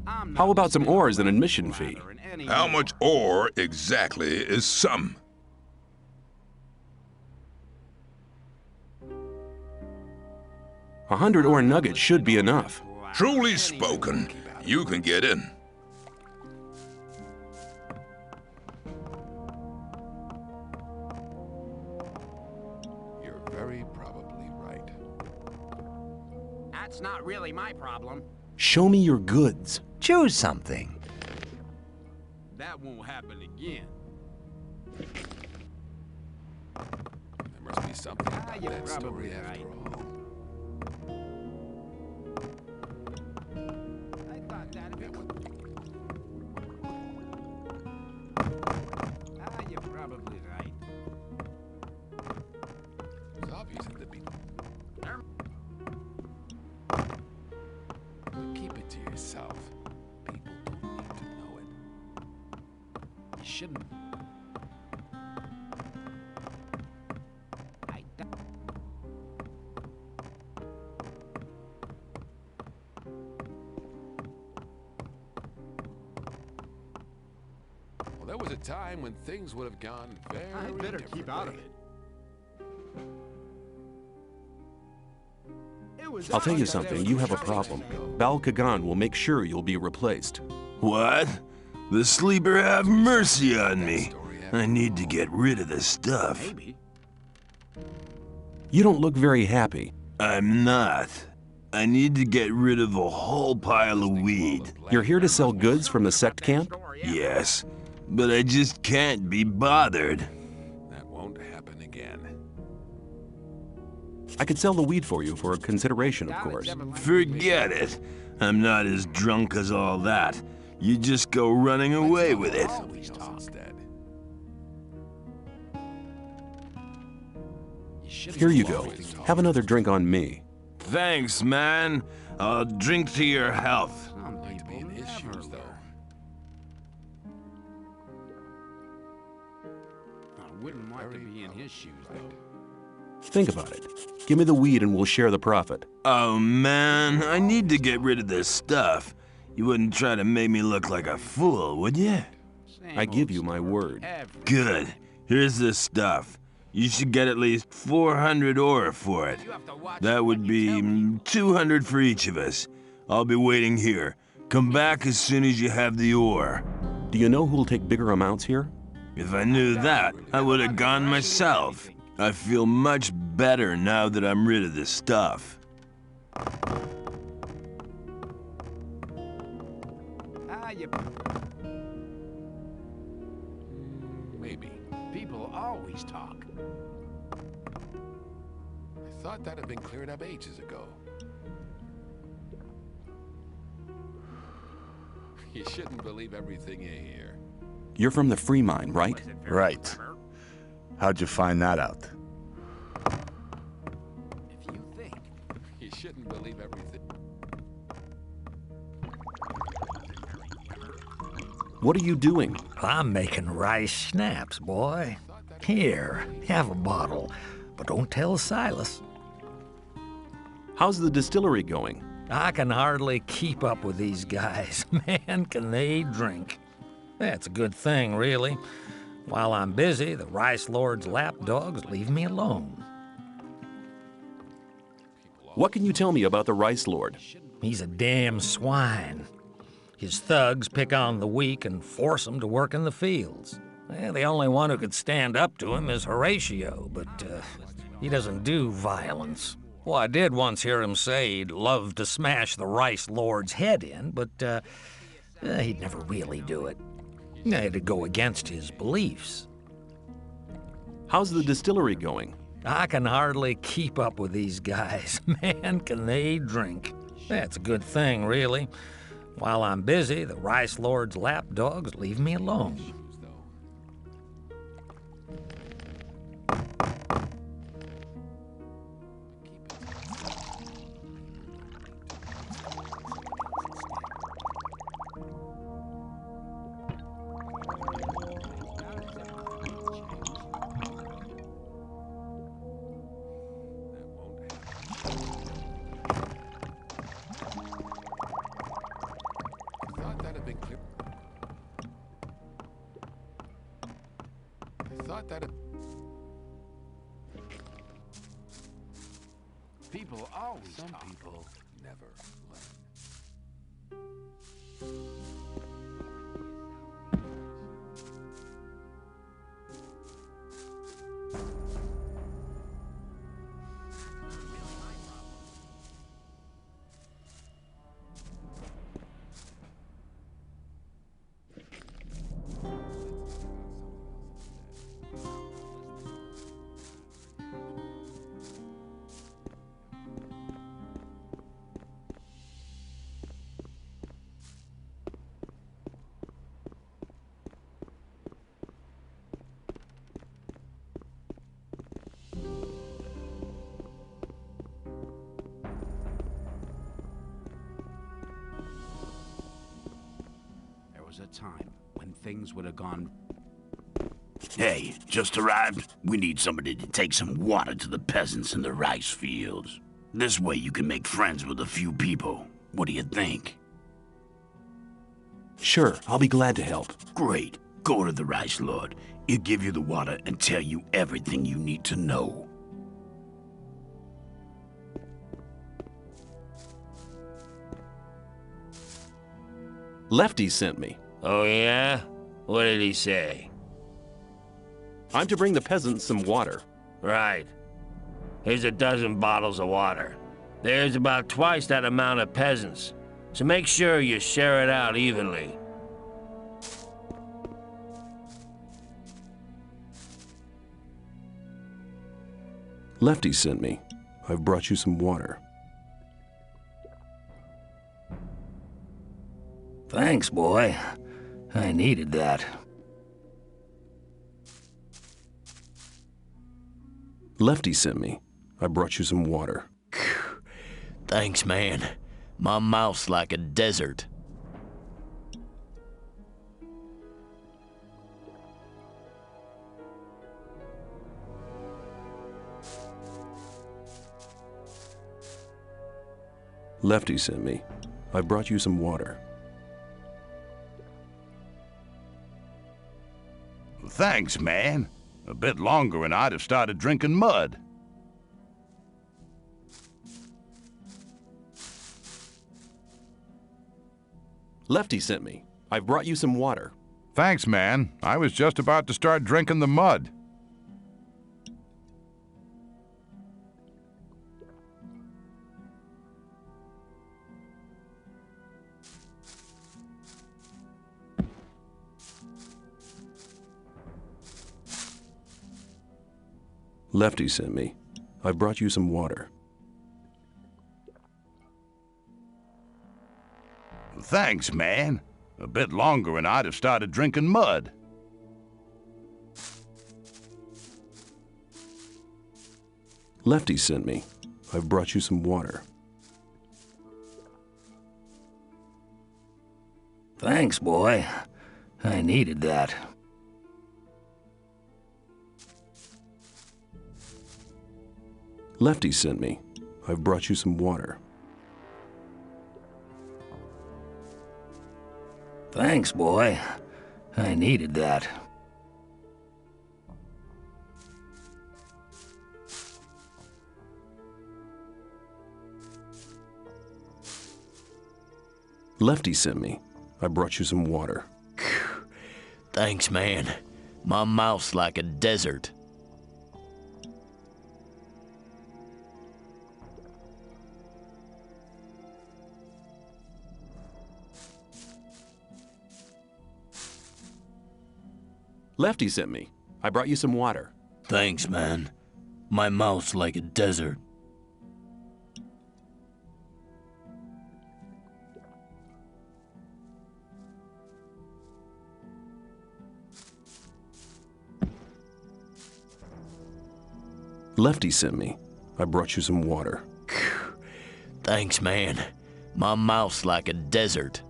How about some ore as an admission fee? How much ore exactly is some? A 100 ore nuggets should be enough. Truly spoken. You can get in. You're very probably right. That's not really my problem. Show me your goods. Choose something. That won't happen again. There must be something about you're that probably story after right. all. I thought that you're probably right. It was obvious at the beginning. Keep it to yourself. People don't need to know it. You shouldn't. Well, there was a time when things would have gone very I better keep out of differently. it. I'll tell you something, you have a problem. Bal Kagan will make sure you'll be replaced. What? The sleeper have mercy on me. I need to get rid of the stuff. Maybe. You don't look very happy. I'm not. I need to get rid of a whole pile of weed. You're here to sell goods from the sect camp? Yes, but I just can't be bothered. That won't happen again. I could sell the weed for you for a consideration, of course. Forget it. I'm not as drunk as all that. You just go running away with it. Here you go. Have another drink on me. Thanks, man. I'll drink to your health. I'd be in his shoes, though. I wouldn't want to be in his shoes, though. Think about it. Give me the weed and we'll share the profit. Oh, man, I need to get rid of this stuff. You wouldn't try to make me look like a fool, would you? I give you my word. Good. Here's the stuff. You should get at least 400 ore for it. That would be 200 for each of us. I'll be waiting here. Come back as soon as you have the ore. Do you know who'll take bigger amounts here? If I knew that, I would have gone myself. I feel much better now that I'm rid of this stuff. Maybe. People always talk. I thought that had been cleared up ages ago. You shouldn't believe everything you hear. You're from the free mine, right? Right. How'd you find that out? If you think. You shouldn't believe everything. What are you doing? I'm making rice schnapps, boy. Here, have a bottle, but don't tell Silas. How's the distillery going? I can hardly keep up with these guys. Man, can they drink. That's a good thing, really. While I'm busy, the Rice Lord's lapdogs leave me alone. What can you tell me about the Rice Lord? He's a damn swine. His thugs pick on the weak and force them to work in the fields. The only one who could stand up to him is Horatio, but he doesn't do violence. Well, I did once hear him say he'd love to smash the Rice Lord's head in, but he'd never really do it. It'd go against his beliefs. How's the distillery going? I can hardly keep up with these guys. Man, can they drink. That's a good thing, really. While I'm busy, the Rice Lord's lapdogs leave me alone. People always Some talk. people never learn. There was a time when things would have gone. Hey, just arrived? We need somebody to take some water to the peasants in the rice fields. This way you can make friends with a few people. What do you think? Sure, I'll be glad to help. Great. Go to the Rice Lord. He'll give you the water and tell you everything you need to know. Lefty sent me. Oh, yeah? What did he say? I'm to bring the peasants some water. Right. Here's a dozen bottles of water. There's about twice that amount of peasants, so make sure you share it out evenly. Lefty sent me. I've brought you some water. Thanks, boy. I needed that. Lefty sent me. I brought you some water. Thanks, man. My mouth's like a desert. Lefty sent me. I brought you some water. Thanks, man. A bit longer and I'd have started drinking mud. Lefty sent me. I've brought you some water. Thanks, man. I was just about to start drinking the mud. Lefty sent me. I brought you some water. Thanks, man. A bit longer and I'd have started drinking mud. Lefty sent me. I've brought you some water. Thanks, boy. I needed that. Lefty sent me. I've brought you some water. Thanks, boy. I needed that. Lefty sent me. I brought you some water. Thanks, man. My mouth's like a desert. Lefty sent me. I brought you some water. Thanks, man. My mouth's like a desert. Lefty sent me. I brought you some water. Thanks, man. My mouth's like a desert.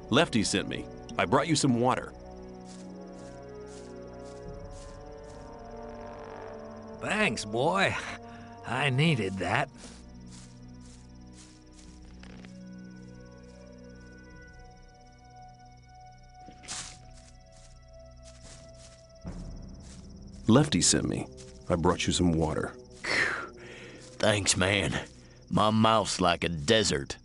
Lefty sent me. I brought you some water. Thanks, boy. I needed that. Lefty sent me. I brought you some water. Thanks, man. My mouth's like a desert.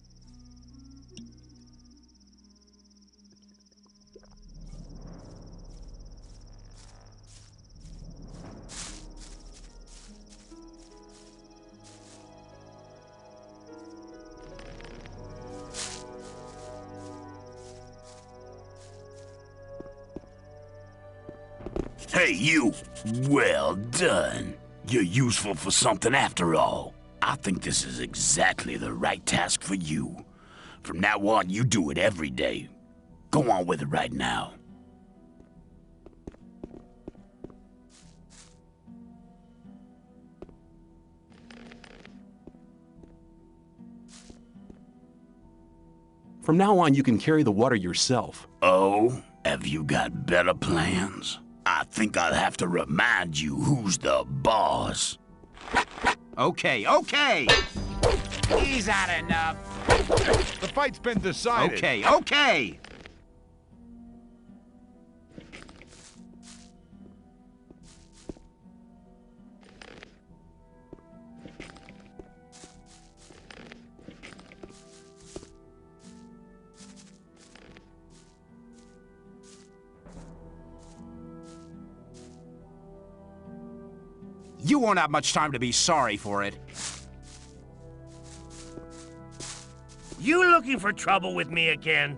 Hey, you! Well done. You're useful for something after all. I think this is exactly the right task for you. From now on, you do it every day. Go on with it right now. From now on, you can carry the water yourself. Oh? Have you got better plans? I think I'll have to remind you who's the boss. Okay, okay! He's had enough. The fight's been decided. Okay, okay! You won't have much time to be sorry for it. You looking for trouble with me again?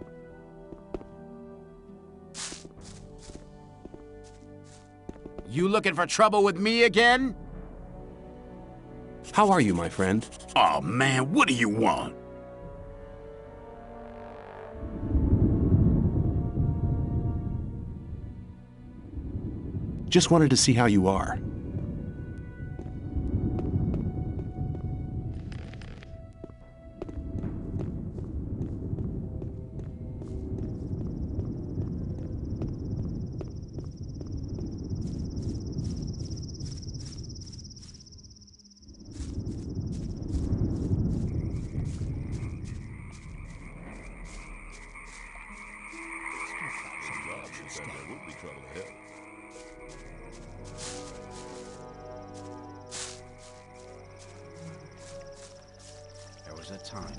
You looking for trouble with me again? How are you, my friend? Oh man, what do you want? Just wanted to see how you are. There was a time.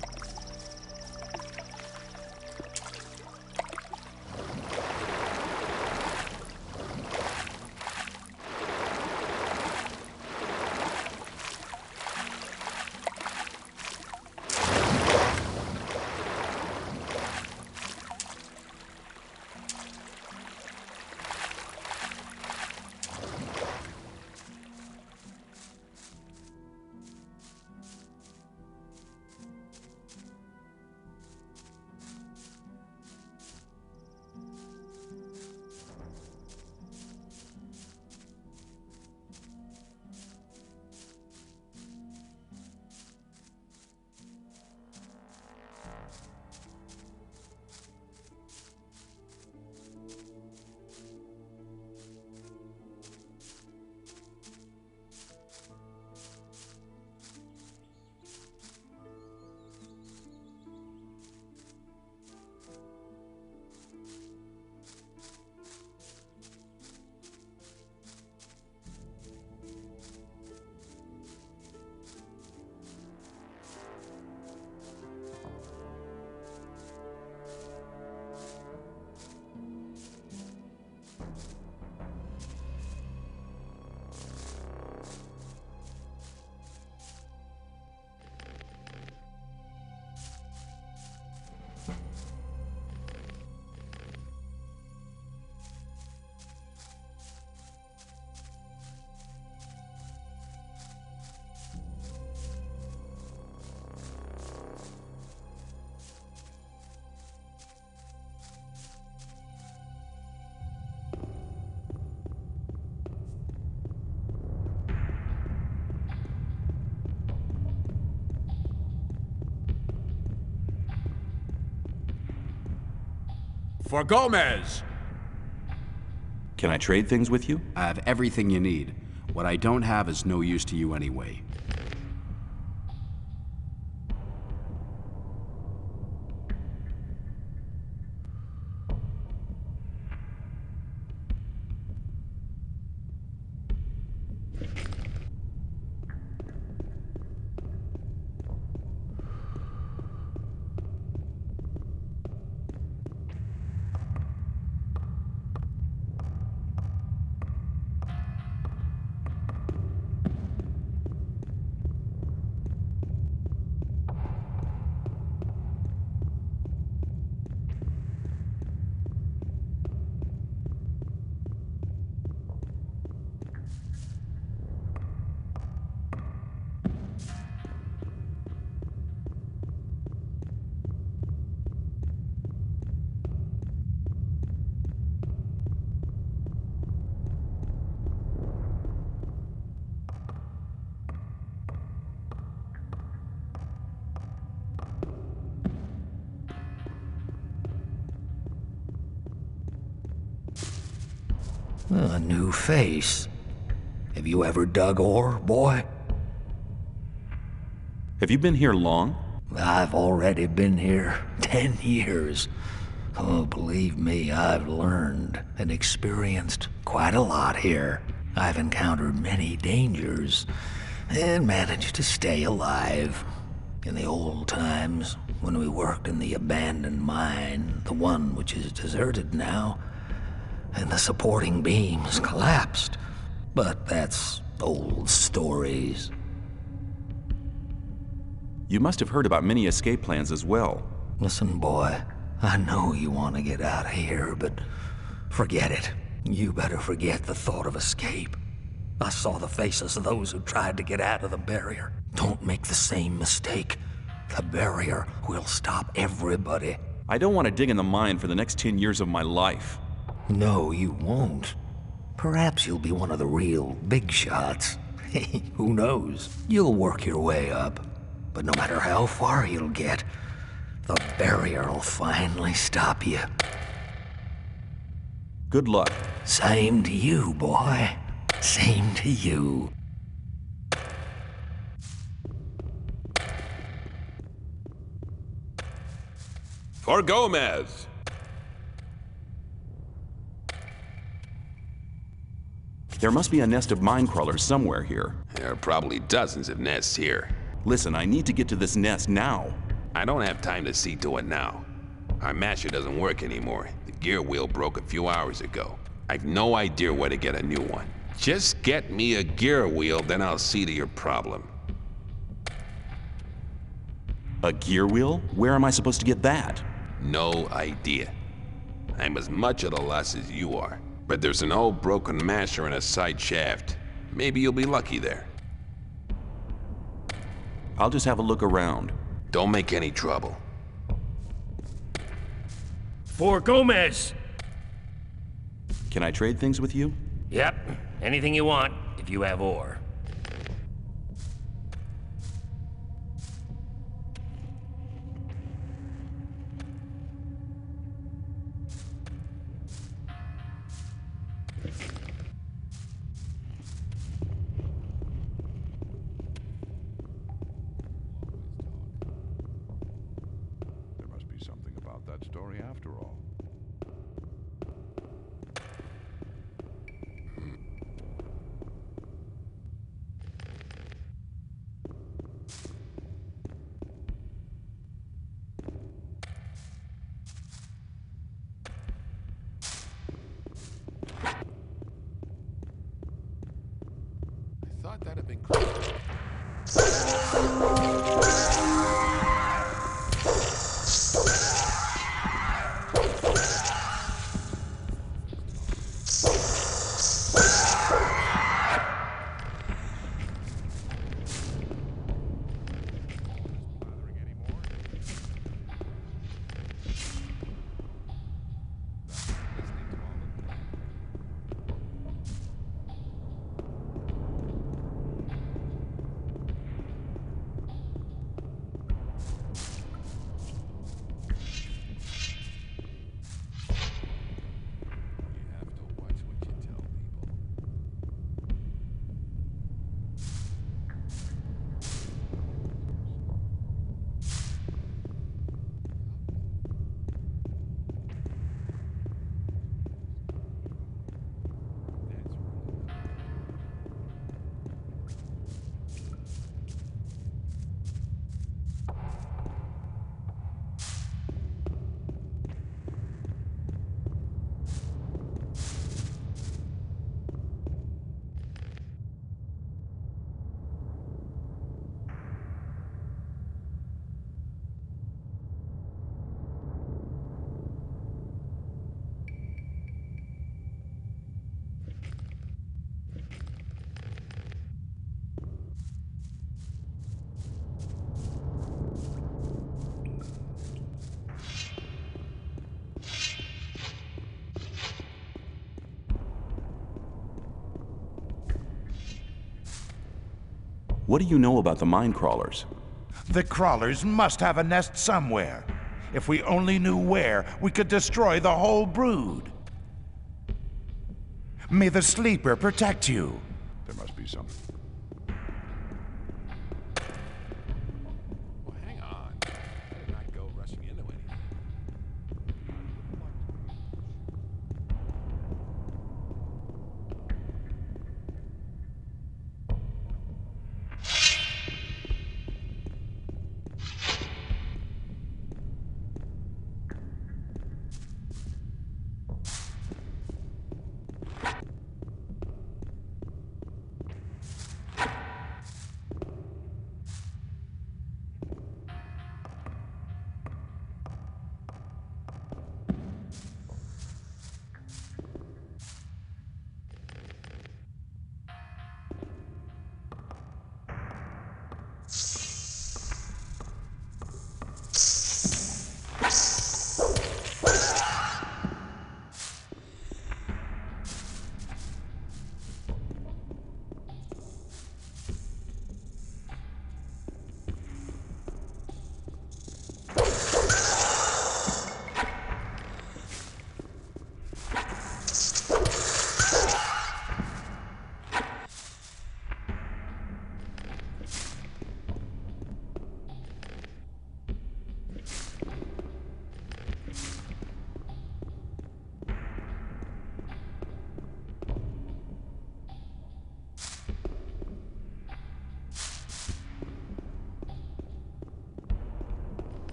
For Gomez! Can I trade things with you? I have everything you need. What I don't have is no use to you anyway. A new face. Have you ever dug ore, boy? Have you been here long? I've already been here 10 years. Oh, believe me, I've learned and experienced quite a lot here. I've encountered many dangers and managed to stay alive. In the old times, when we worked in the abandoned mine, the one which is deserted now, and the supporting beams collapsed. But that's old stories. You must have heard about many escape plans as well. Listen, boy, I know you want to get out of here, but forget it. You better forget the thought of escape. I saw the faces of those who tried to get out of the barrier. Don't make the same mistake. The barrier will stop everybody. I don't want to dig in the mine for the next 10 years of my life. No, you won't. Perhaps you'll be one of the real big shots. Who knows? You'll work your way up. But no matter how far you'll get, the barrier will finally stop you. Good luck. Same to you, boy. Same to you. For Gomez! There must be a nest of Minecrawlers somewhere here. There are probably dozens of nests here. Listen, I need to get to this nest now. I don't have time to see to it now. Our masher doesn't work anymore. The gear wheel broke a few hours ago. I've no idea where to get a new one. Just get me a gear wheel, then I'll see to your problem. A gear wheel? Where am I supposed to get that? No idea. I'm as much at a loss as you are. But there's an old broken masher in a side shaft. Maybe you'll be lucky there. I'll just have a look around. Don't make any trouble. For Gomez! Can I trade things with you? Yep. Anything you want, if you have ore. There must be something about that story after all. I thought that'd have been cool. What do you know about the Minecrawlers? The crawlers must have a nest somewhere. If we only knew where, we could destroy the whole brood. May the sleeper protect you. There must be something. Well, hang on. Better not go rushing into anything.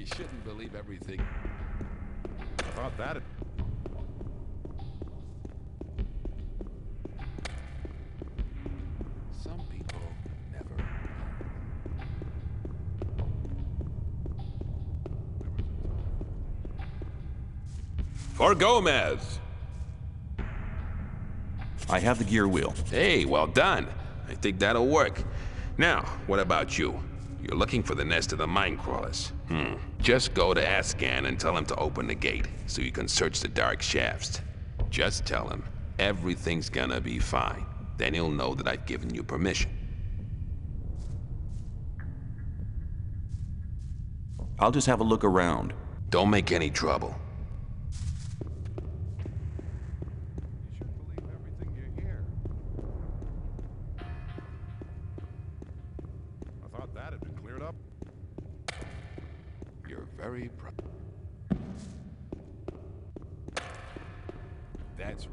You shouldn't believe everything. I thought that. Some people never. For Gomez! I have the gear wheel. Hey, well done. I think that'll work. Now, what about you? You're looking for the nest of the Minecrawlers. Just go to Ascan and tell him to open the gate so you can search the dark shafts. Just tell him everything's gonna be fine. Then he'll know that I've given you permission. I'll just have a look around. Don't make any trouble. I thought that had been cleared up. You're very That's.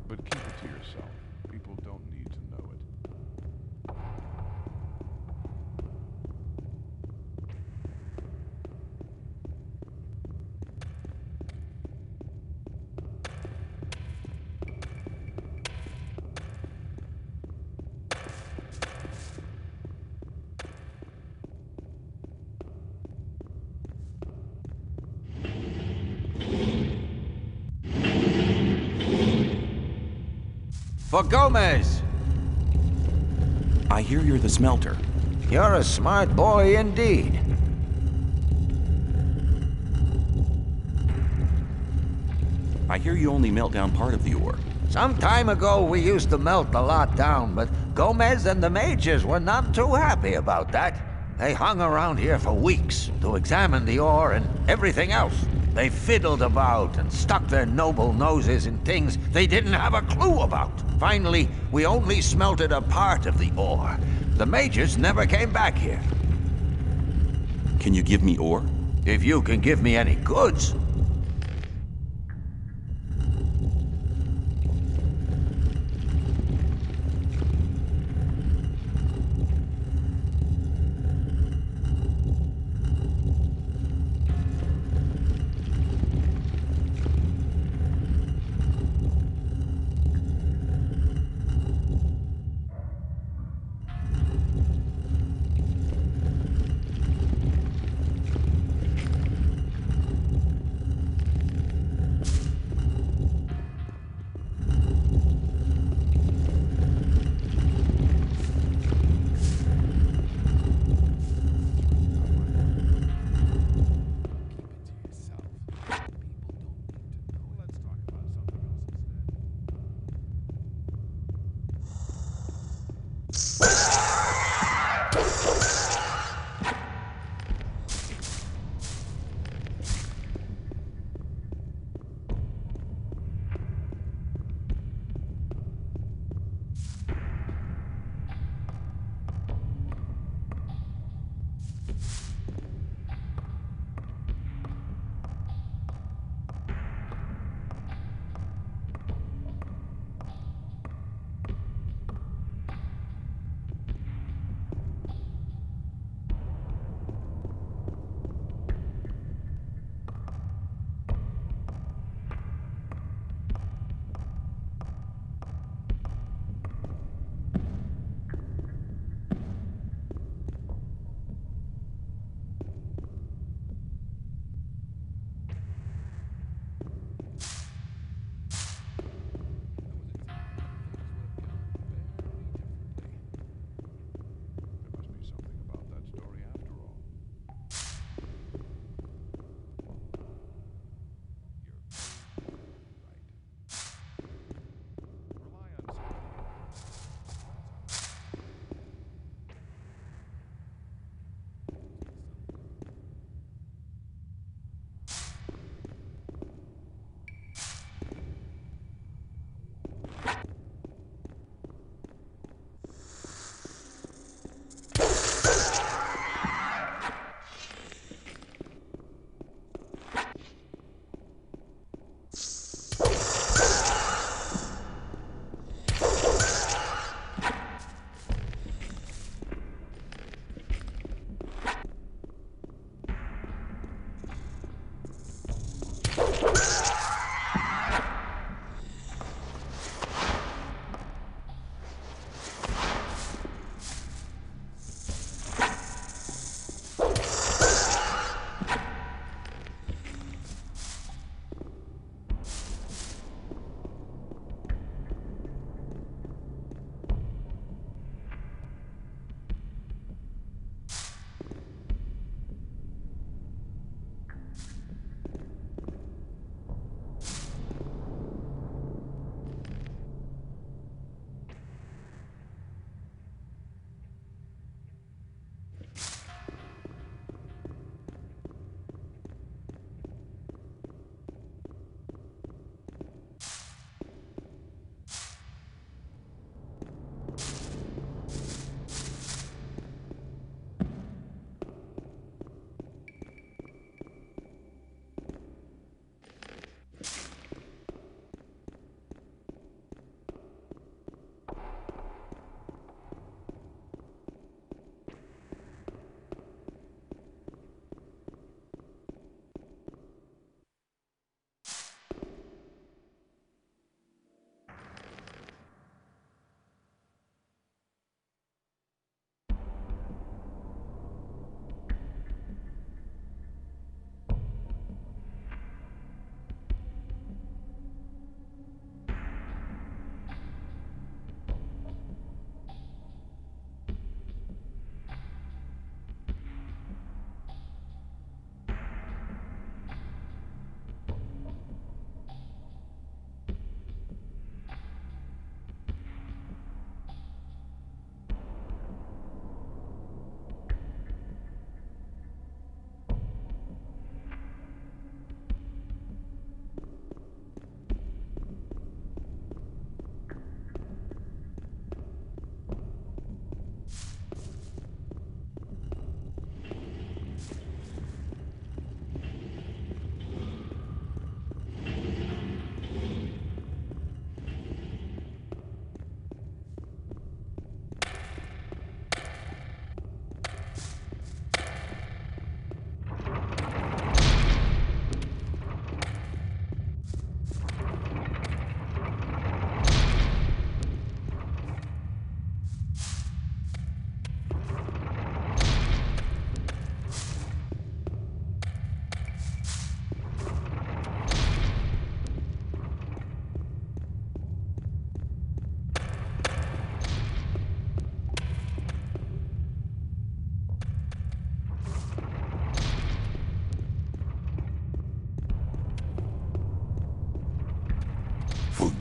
But keep it to yourself. People don't need to know it. For Gomez! I hear you're the smelter. You're a smart boy indeed. I hear you only melt down part of the ore. Some time ago, we used to melt a lot down, but Gomez and the mages were not too happy about that. They hung around here for weeks to examine the ore and everything else. They fiddled about and stuck their noble noses in things they didn't have a clue about. Finally, we only smelted a part of the ore. The mages never came back here. Can you give me ore? If you can give me any goods.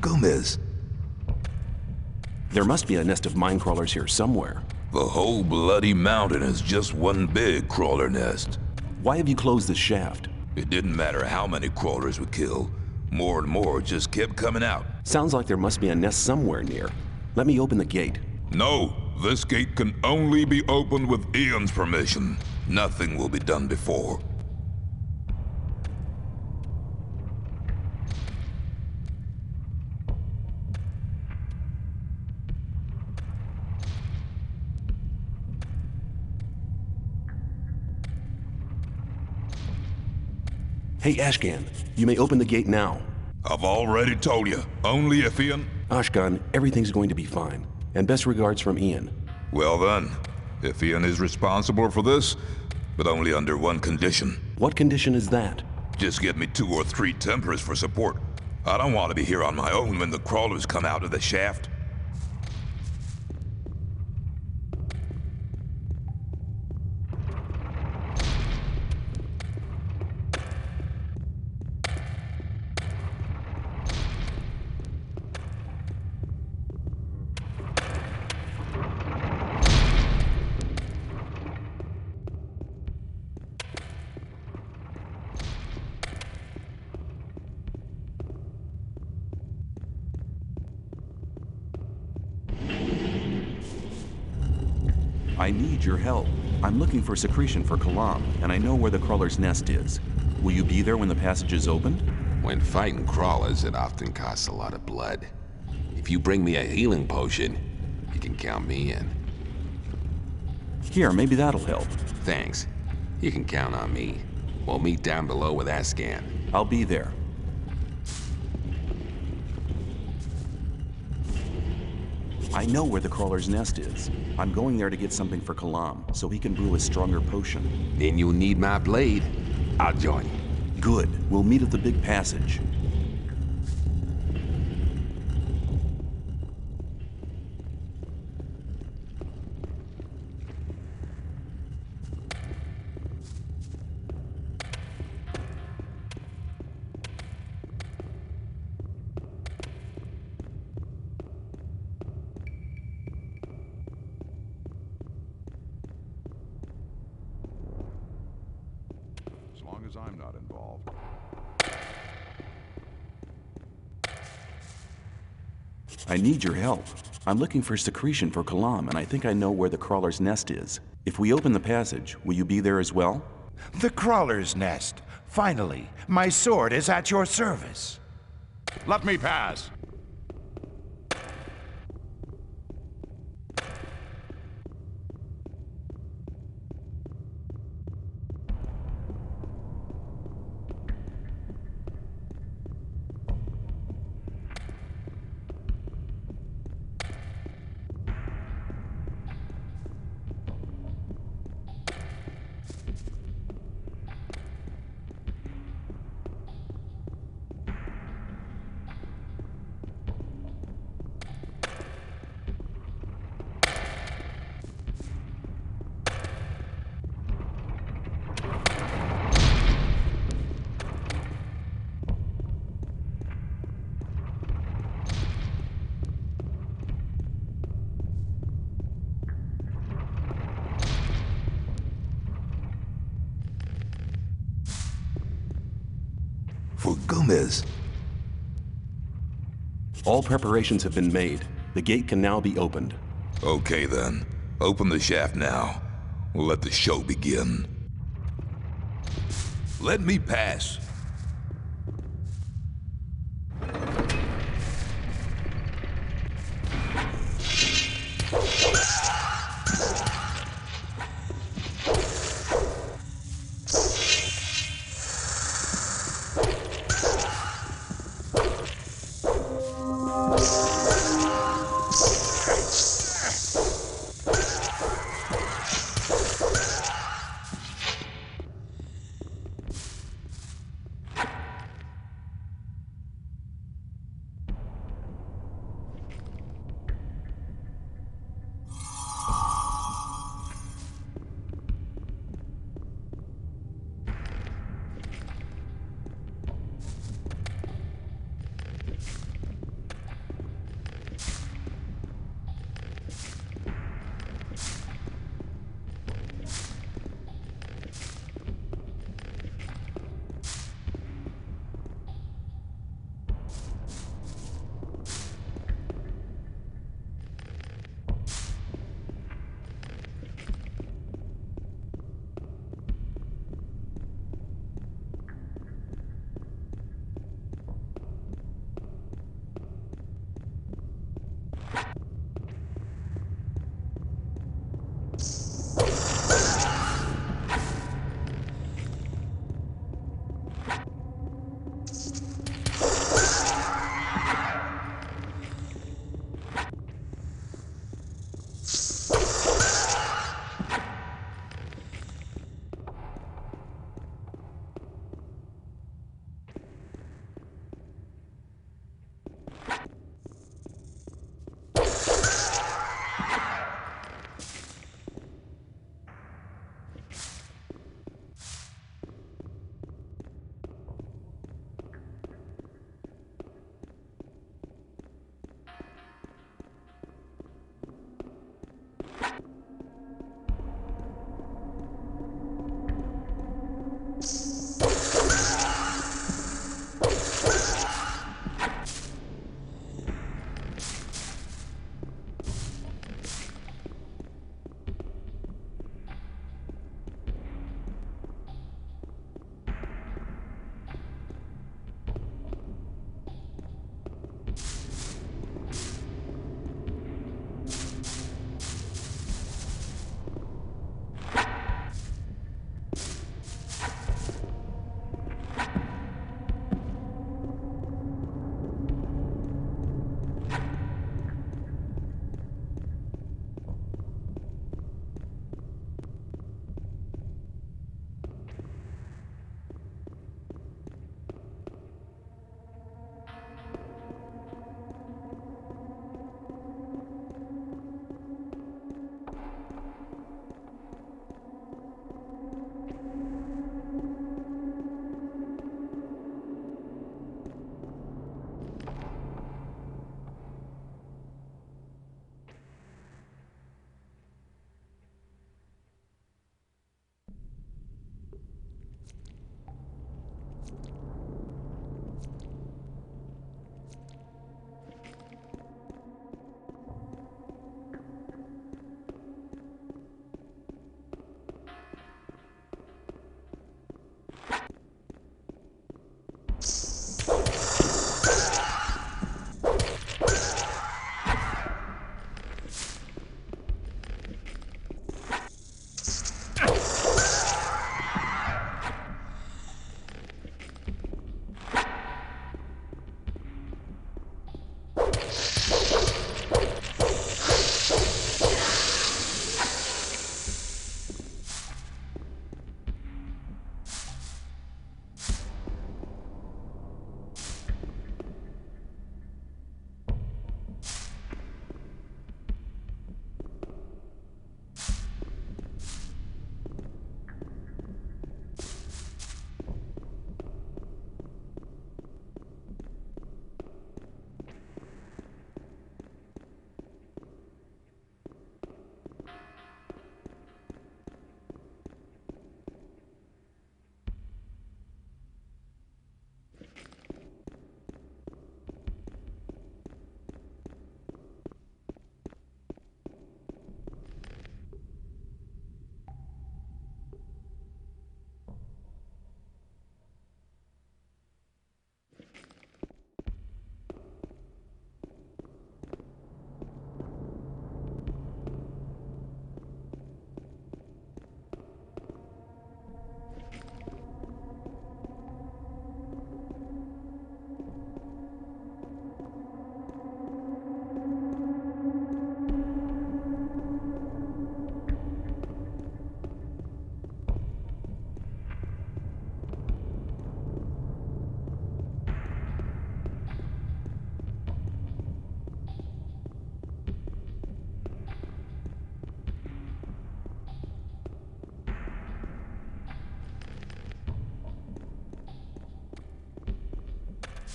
Gomez. There must be a nest of Minecrawlers here somewhere. The whole bloody mountain is just one big crawler nest. Why have you closed this shaft? It didn't matter how many crawlers we killed. More and more just kept coming out. Sounds like there must be a nest somewhere near. Let me open the gate. No, this gate can only be opened with Ian's permission. Nothing will be done before. Hey, Ashgan, you may open the gate now. I've already told you, only if Ian... Ashgan, everything's going to be fine. And best regards from Ian. Well then, if Ian is responsible for this, but only under one condition. What condition is that? Just get me 2 or 3 Templars for support. I don't want to be here on my own when the crawlers come out of the shaft. I need your help. I'm looking for secretion for Kalam, and I know where the crawler's nest is. Will you be there when the passage is opened? When fighting crawlers, it often costs a lot of blood. If you bring me a healing potion, you can count me in. Here, maybe that'll help. Thanks. You can count on me. We'll meet down below with Ascan. I'll be there. I know where the crawler's nest is. I'm going there to get something for Kalam, so he can brew a stronger potion. Then you'll need my blade. I'll join you. Good. We'll meet at the big passage. I'm not involved. I need your help. I'm looking for secretion for Kalam, and I think I know where the crawler's nest is. If we open the passage, will you be there as well? The crawler's nest. Finally, my sword is at your service. Let me pass. For Gomez. All preparations have been made. The gate can now be opened. Okay then. Open the shaft now. We'll let the show begin. Let me pass.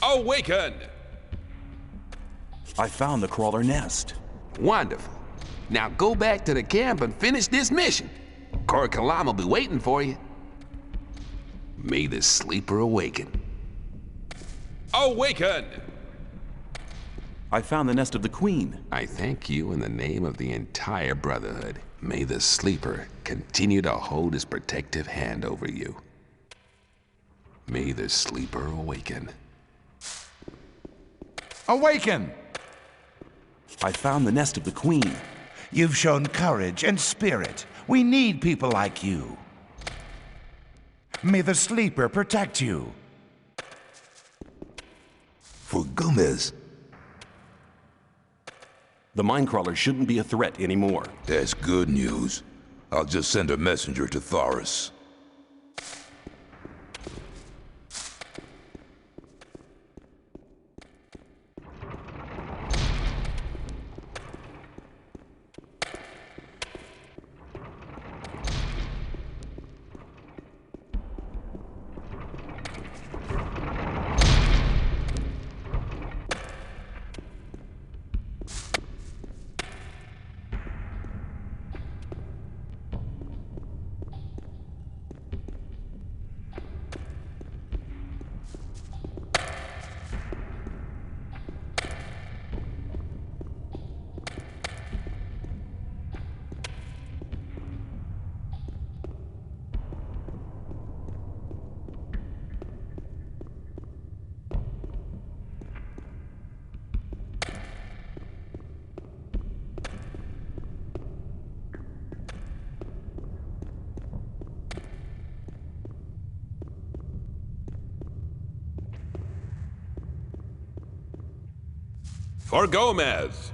Awaken! I found the crawler nest. Wonderful. Now go back to the camp and finish this mission. Kor Kalam will be waiting for you. May the sleeper awaken. Awaken! I found the nest of the queen. I thank you in the name of the entire Brotherhood. May the sleeper continue to hold his protective hand over you. May the sleeper awaken. Awaken! I found the nest of the queen. You've shown courage and spirit. We need people like you. May the sleeper protect you. For Gomez. The Minecrawler shouldn't be a threat anymore. That's good news. I'll just send a messenger to Tharis. For Gomez!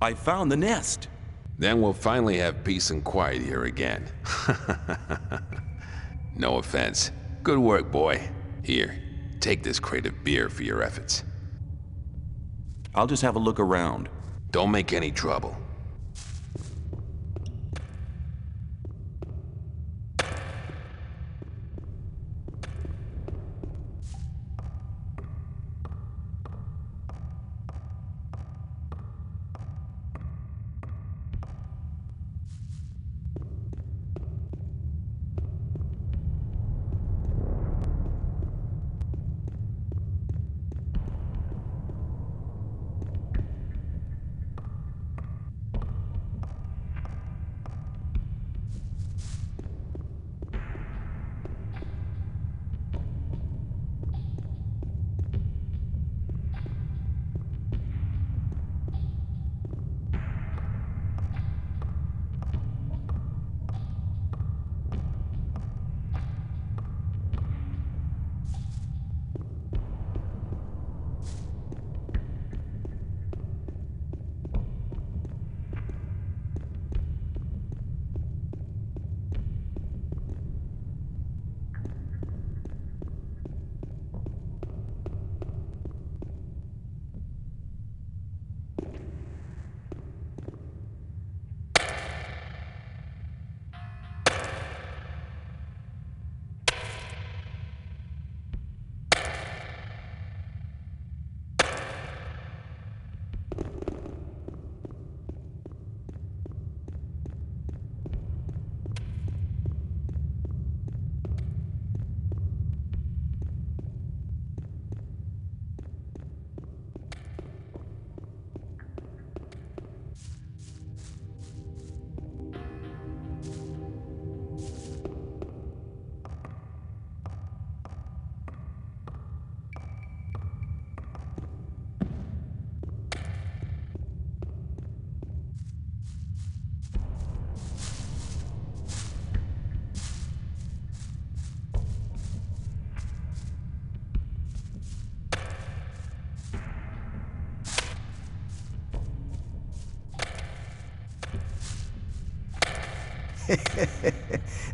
I found the nest. Then we'll finally have peace and quiet here again. No offense. Good work, boy. Here, take this crate of beer for your efforts. I'll just have a look around. Don't make any trouble.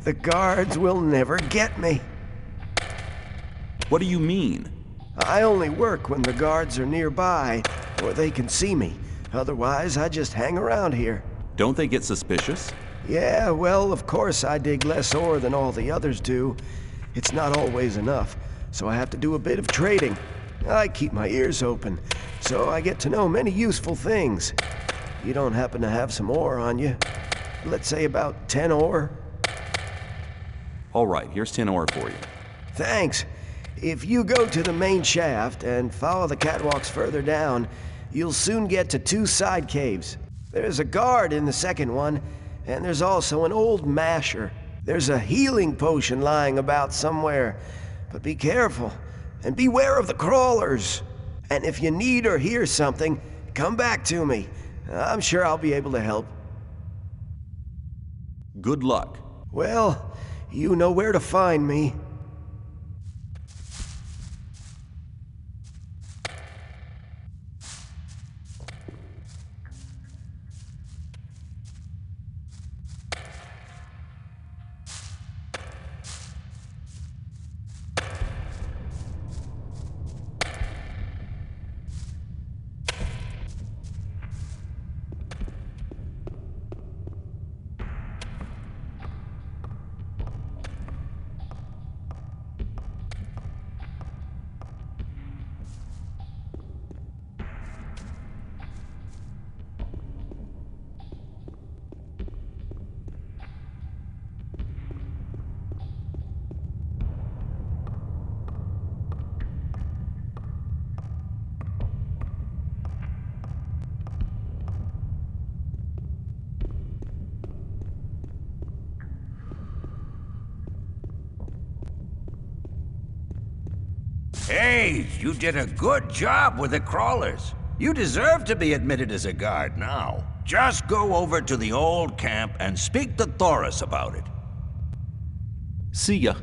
The guards will never get me. What do you mean? I only work when the guards are nearby, or they can see me. Otherwise, I just hang around here. Don't they get suspicious? Yeah, well, of course I dig less ore than all the others do. It's not always enough, so I have to do a bit of trading. I keep my ears open, so I get to know many useful things. You don't happen to have some ore on you? Let's say about 10 ore? All right, here's 10 ore for you. Thanks. If you go to the main shaft and follow the catwalks further down, you'll soon get to 2 side caves. There's a guard in the second one, and there's also an old masher. There's a healing potion lying about somewhere, but be careful, and beware of the crawlers. And if you need or hear something, come back to me. I'm sure I'll be able to help. Good luck. Well, you know where to find me. Hey, you did a good job with the crawlers. You deserve to be admitted as a guard now. Just go over to the old camp and speak to Thoris about it. See ya.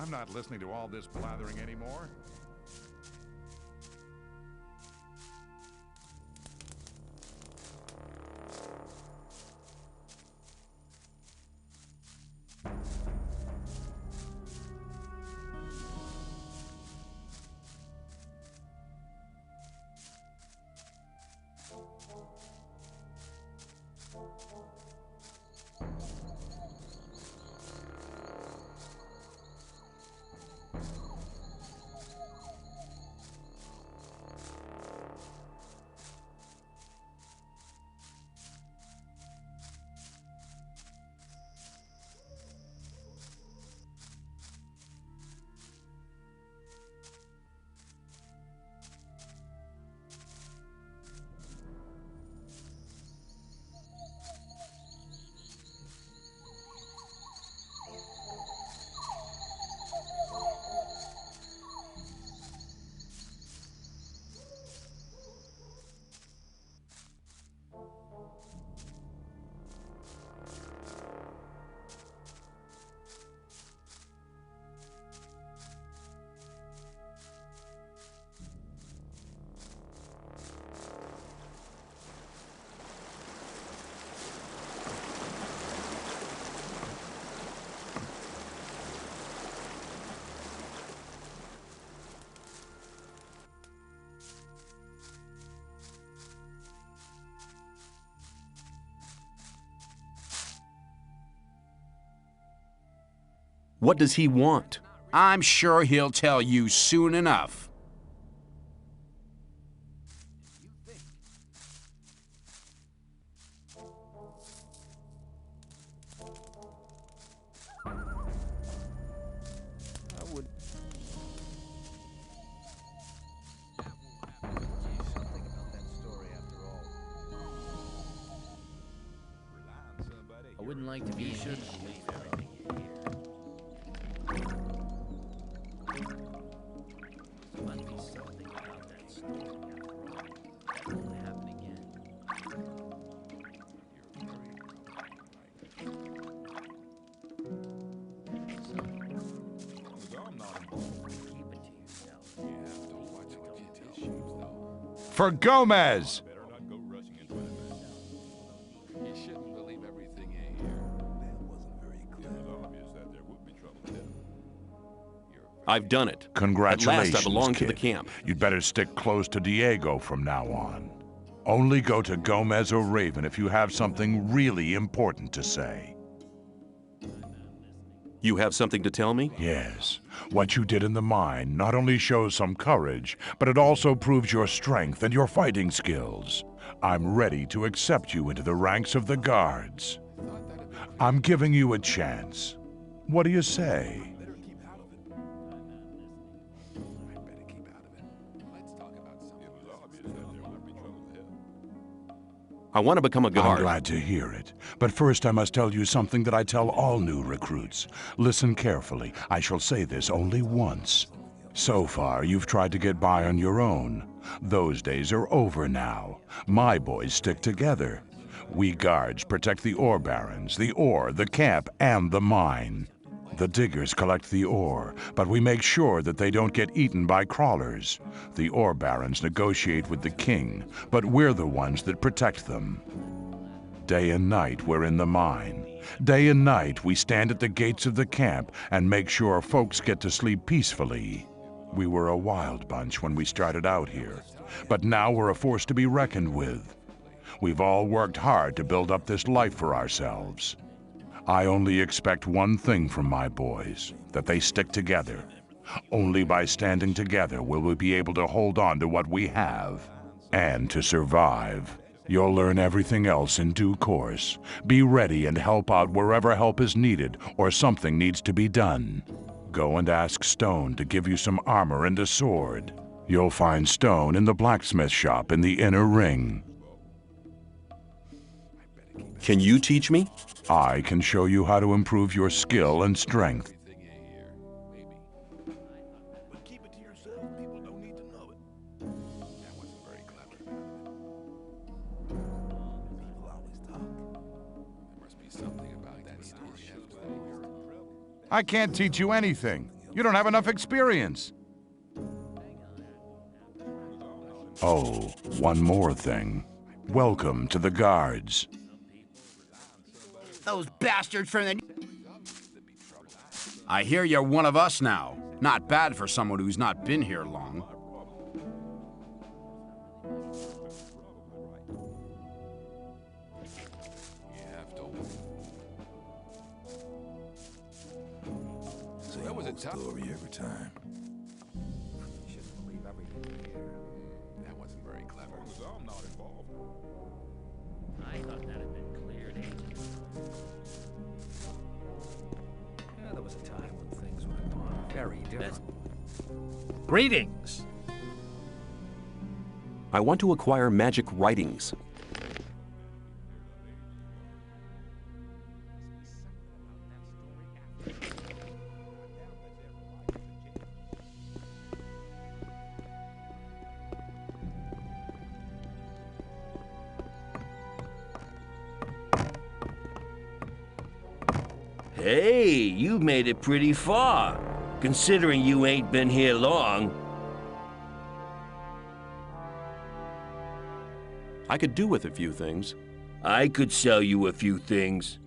I'm not listening to all this blathering anymore. What does he want? I'm sure he'll tell you soon enough. I wouldn't like to be in it. For Gomez! I've done it. Congratulations, At last I belong to kid. the camp. You'd better stick close to Diego from now on. Only go to Gomez or Raven if you have something really important to say. You have something to tell me? Yes. What you did in the mine not only shows some courage, but it also proves your strength and your fighting skills. I'm ready to accept you into the ranks of the guards. I'm giving you a chance. What do you say? I want to become a guard. I'm glad to hear it. But first I must tell you something that I tell all new recruits. Listen carefully. I shall say this only once. So far, you've tried to get by on your own. Those days are over now. My boys stick together. We guards protect the ore barons, the ore, the camp, and the mine. The diggers collect the ore, but we make sure that they don't get eaten by crawlers. The ore barons negotiate with the king, but we're the ones that protect them. Day and night we're in the mine. Day and night we stand at the gates of the camp and make sure folks get to sleep peacefully. We were a wild bunch when we started out here, but now we're a force to be reckoned with. We've all worked hard to build up this life for ourselves. I only expect one thing from my boys, that they stick together. Only by standing together will we be able to hold on to what we have, and to survive. You'll learn everything else in due course. Be ready and help out wherever help is needed or something needs to be done. Go and ask Stone to give you some armor and a sword. You'll find Stone in the blacksmith shop in the inner ring. Can you teach me? I can show you how to improve your skill and strength. I can't teach you anything. You don't have enough experience. Oh, one more thing. Welcome to the guards. Those bastards from the... I hear you're one of us now. Not bad for someone who's not been here long. That was a tough story every time. You shouldn't believe everything you hear. That wasn't very clever. As long as I'm not involved. I thought that had been cleared ages ago. Yeah, there was a time when things would have gone very different. Greetings! I want to acquire magic writings. Hey, you've made it pretty far, considering you ain't been here long. I could do with a few things. I could sell you a few things.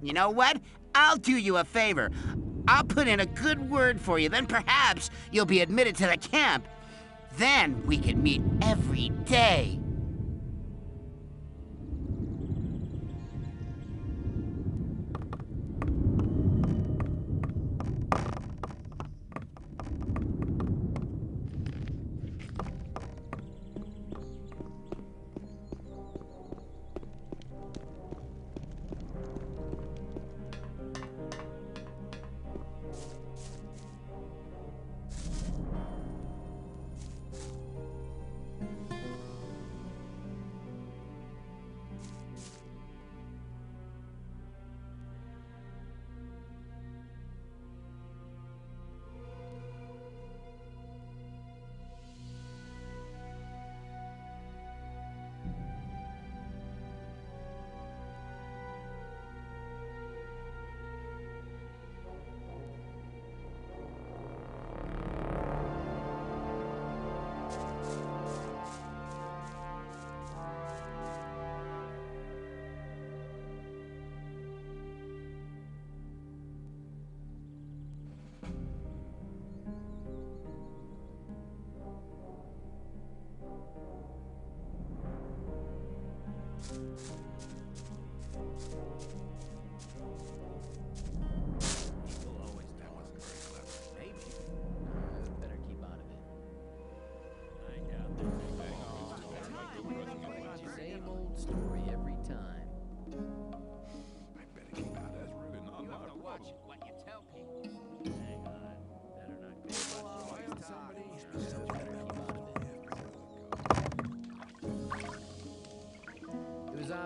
You know what? I'll do you a favor. I'll put in a good word for you, then perhaps you'll be admitted to the camp. Then we can meet every day.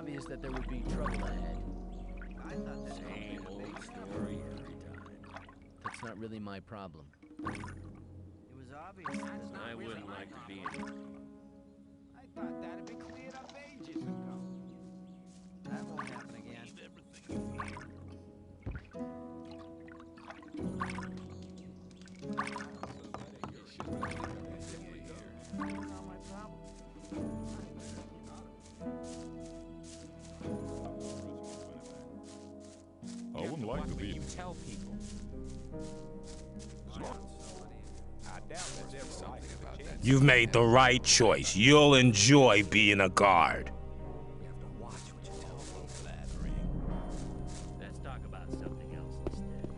obvious that there would be trouble ahead. Same old story every time. That's not really my problem. It was obvious. I wouldn't like to be in it. I thought that'd been cleared up ages ago. That won't happen again. I wouldn't like to be. You tell people. I doubt that's ever right. You've made the right choice. You'll enjoy being a guard. Let's talk about something else instead.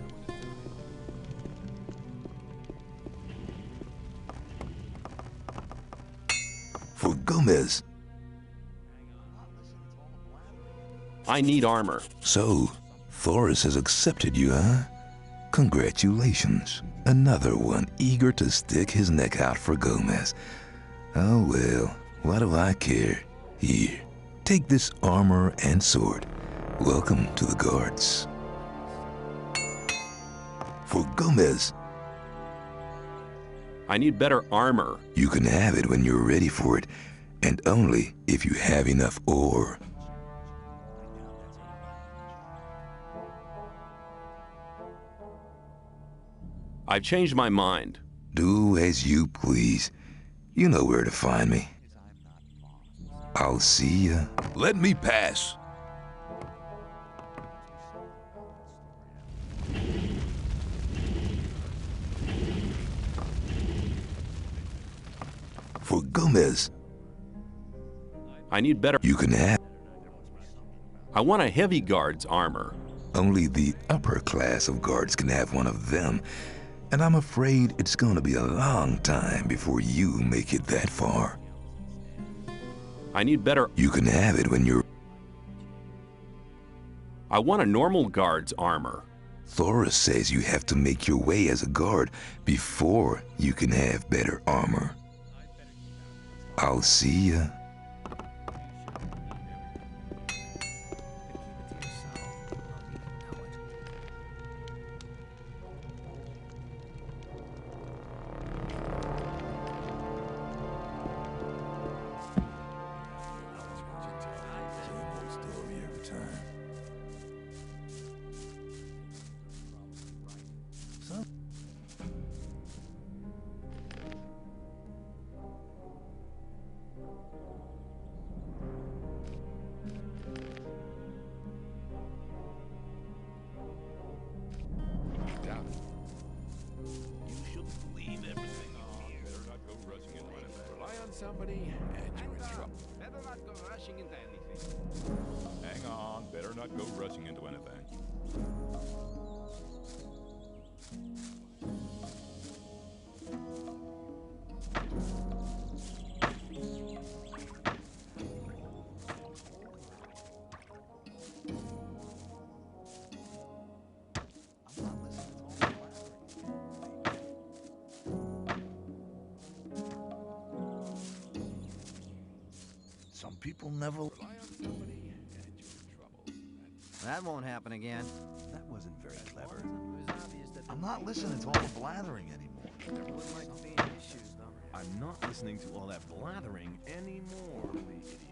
For Gomez. I need armor. So, Thoris has accepted you, huh? Congratulations. Another one eager to stick his neck out for Gomez. Oh well, what do I care? Here, take this armor and sword. Welcome to the guards. For Gomez. I need better armor. You can have it when you're ready for it, and only if you have enough ore. I've changed my mind. Do as you please. You know where to find me. I'll see ya. Let me pass. For Gomez. I need better. You can have. I want a heavy guard's armor. Only the upper class of guards can have one of them. And I'm afraid it's going to be a long time before you make it that far. I need better. You can have it when you're. I want a normal guard's armor. Thoris says you have to make your way as a guard before you can have better armor. I'll see ya. Somebody, and you're in trouble. Better not go rushing into anything. Hang on, better not go rushing into anything. Some people never. That won't happen again. That wasn't very clever. It was obvious that I'm not listening to all the blathering anymore. there wouldn't like to be any issues, though. I'm not listening to all that blathering anymore. Idiot.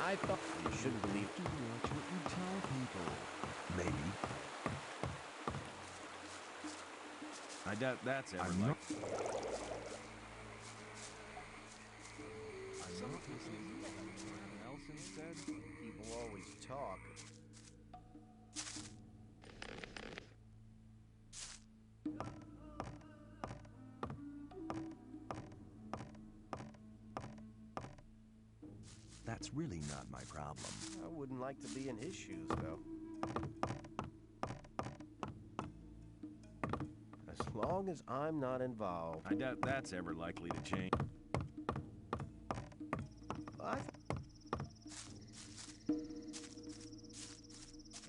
I thought you shouldn't believe too much what you tell people. Maybe. I doubt that's ever like. I'm not listening to anyone else instead. People always talk. That's really not my problem. I wouldn't like to be in his shoes, though. As long as I'm not involved. I doubt that's ever likely to change.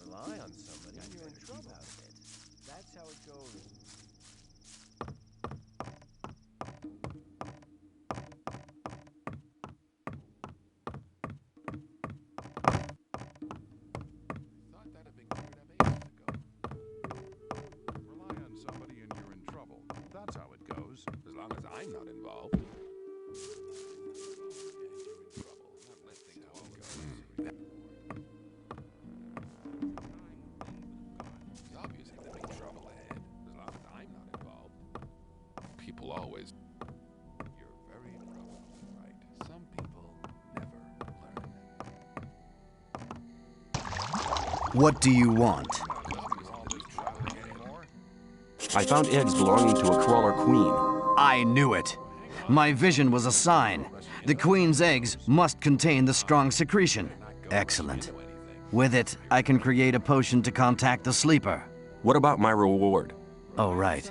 Rely on somebody and you're in trouble. That's how it goes. As long as I'm not involved. It's obvious there's big trouble ahead. As long as I'm not involved. People always. You're very probably right. Some people never learn. What do you want? I found eggs belonging to a crawler queen. I knew it. My vision was a sign. The queen's eggs must contain the strong secretion. Excellent. With it, I can create a potion to contact the sleeper. What about my reward? Oh, right.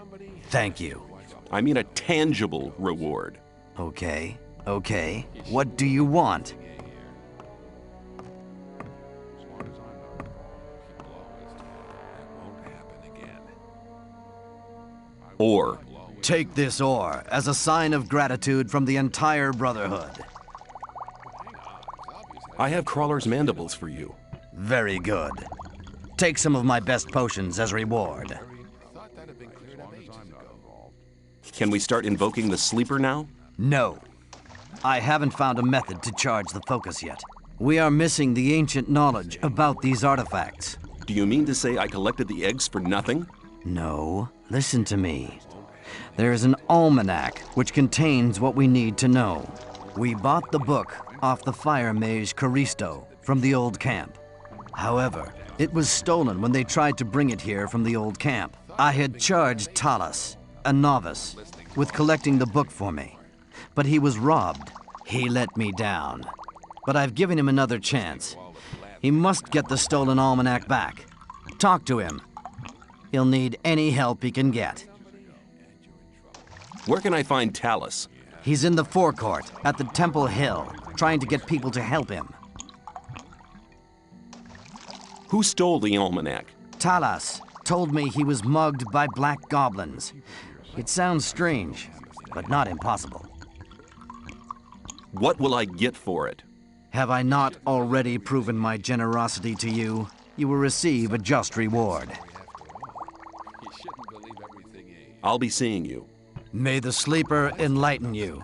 Thank you. I mean a tangible reward. Okay, okay. What do you want? Ore. Take this ore as a sign of gratitude from the entire Brotherhood. I have Crawler's mandibles for you. Very good. Take some of my best potions as reward. Can we start invoking the sleeper now? No. I haven't found a method to charge the focus yet. We are missing the ancient knowledge about these artifacts. Do you mean to say I collected the eggs for nothing? No, listen to me. There is an almanac which contains what we need to know. We bought the book off the fire mage Caristo from the old camp. However, it was stolen when they tried to bring it here from the old camp. I had charged Talas, a novice, with collecting the book for me, but he was robbed. He let me down, but I've given him another chance. He must get the stolen almanac back. Talk to him. He'll need any help he can get. Where can I find Talus? He's in the forecourt at the Temple Hill, trying to get people to help him. Who stole the almanac? Talas told me he was mugged by black goblins. It sounds strange, but not impossible. What will I get for it? Have I not already proven my generosity to you? You will receive a just reward. I'll be seeing you. May the sleeper enlighten you.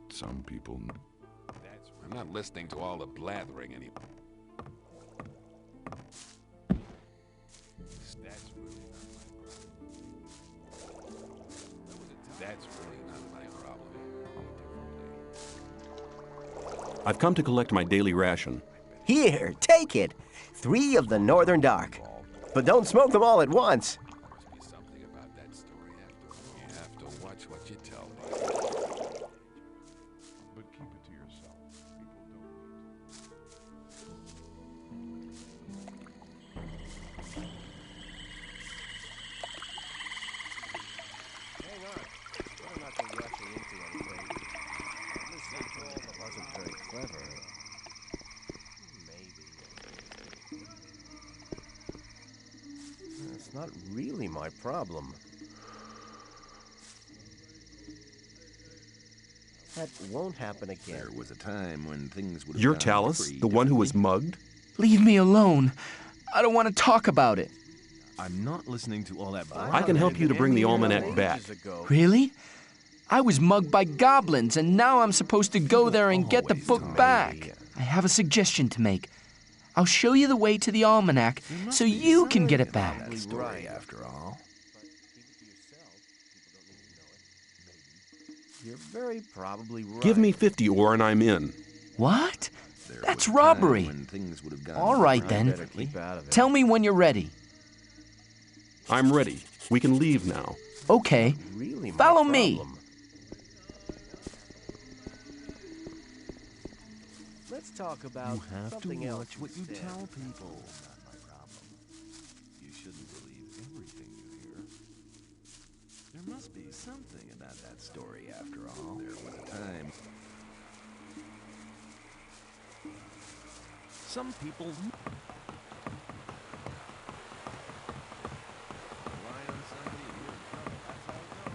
Some people... I'm not listening to all the blathering anymore. That's really not my problem. I've come to collect my daily ration. Here, take it. 3 of the Northern Dark. But don't smoke them all at once. You have to watch what you tell me. But keep it to yourself. People Hang on. Try not to rush into anything. This ritual wasn't very clever. Maybe. It's not really my problem. That won't happen again. There was a time when things would have You're gone Talus, free the one who was mugged? Leave me alone. I don't want to talk about it. I'm not listening to all that. I can help you to bring the almanac back. Really? I was mugged by goblins, and now I'm supposed to go there and get the book back. I have a suggestion to make. I'll show you the way to the almanac so you can get it back. Story after all. You're very probably right. Give me 50 ore and I'm in. What? That's robbery. All right, then. Tell me when you're ready. I'm ready. We can leave now. Okay. Follow me. Let's talk about something else. What you instead. tell people. Not my problem. You shouldn't believe everything you hear. There must be something about that story after all. There was a time. Some people rely on somebody and you're in trouble. That's how it goes.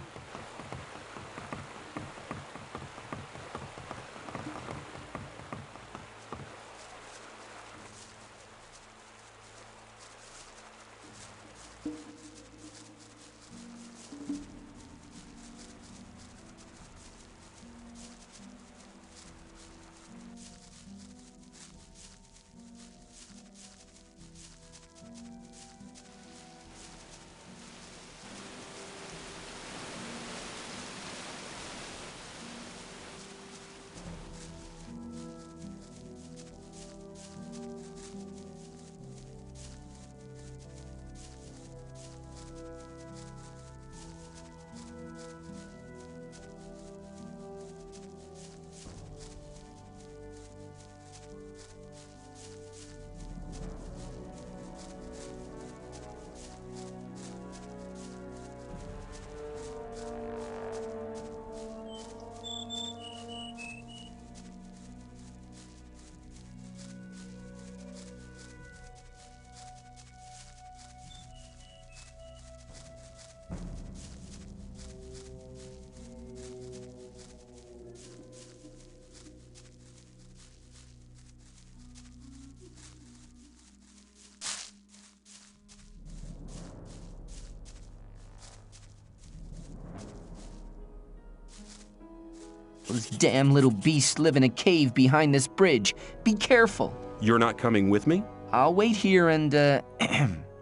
Those damn little beasts live in a cave behind this bridge. Be careful. You're not coming with me? I'll wait here and,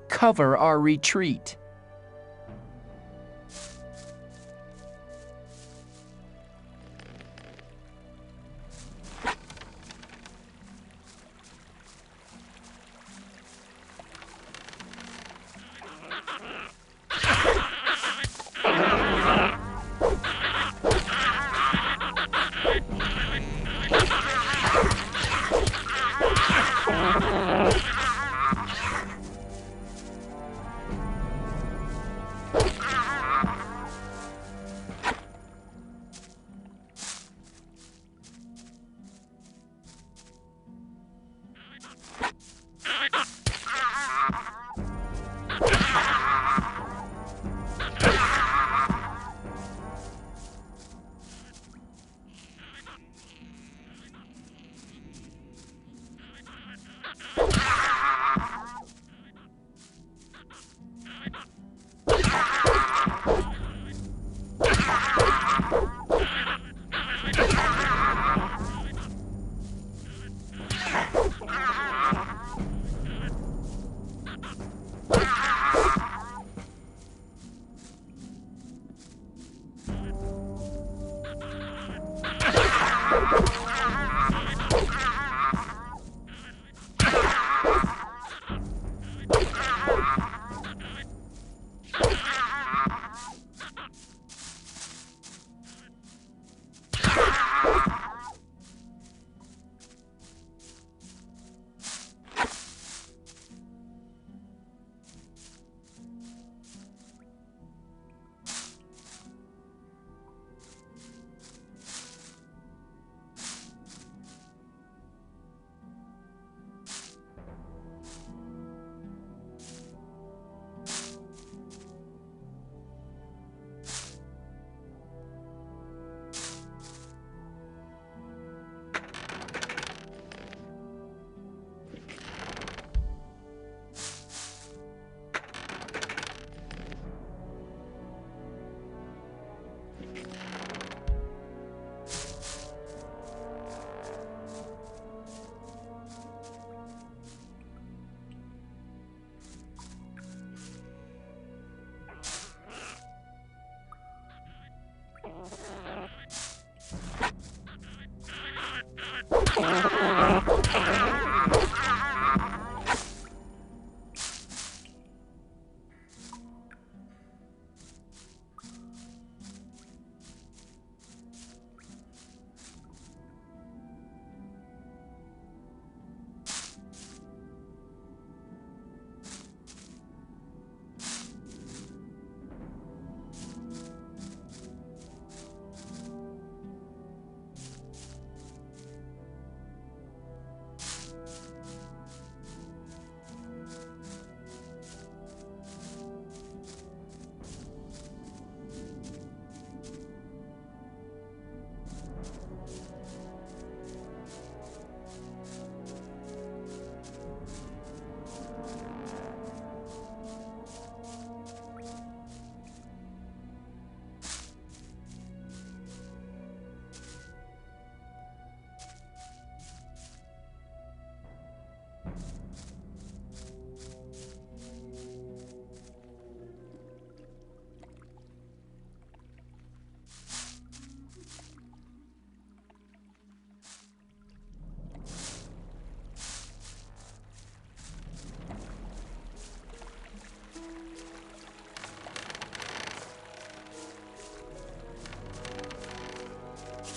cover our retreat.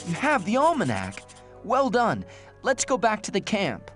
You have the almanac. Well done. Let's go back to the camp.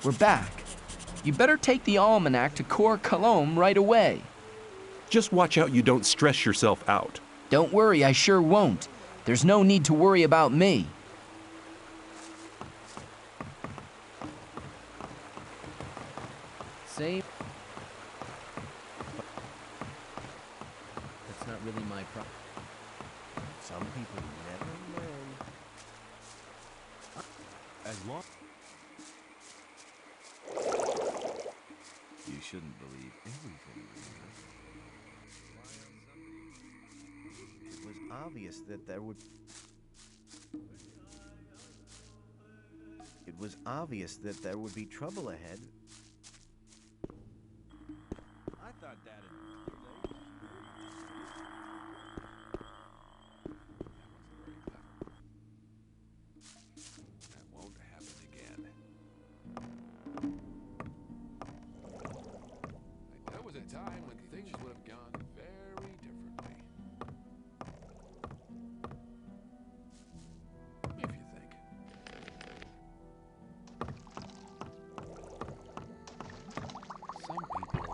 we're back. You better take the almanac to Cor Colombe right away. Just watch out you don't stress yourself out. Don't worry, I sure won't. There's no need to worry about me. Same. That's not really my problem. Some people never learn. As long... You shouldn't believe everything. It was obvious that there would... It was obvious that there would be trouble ahead. I thought that That won't happen again. There was a time when things would have gone very differently. If you think. Some people.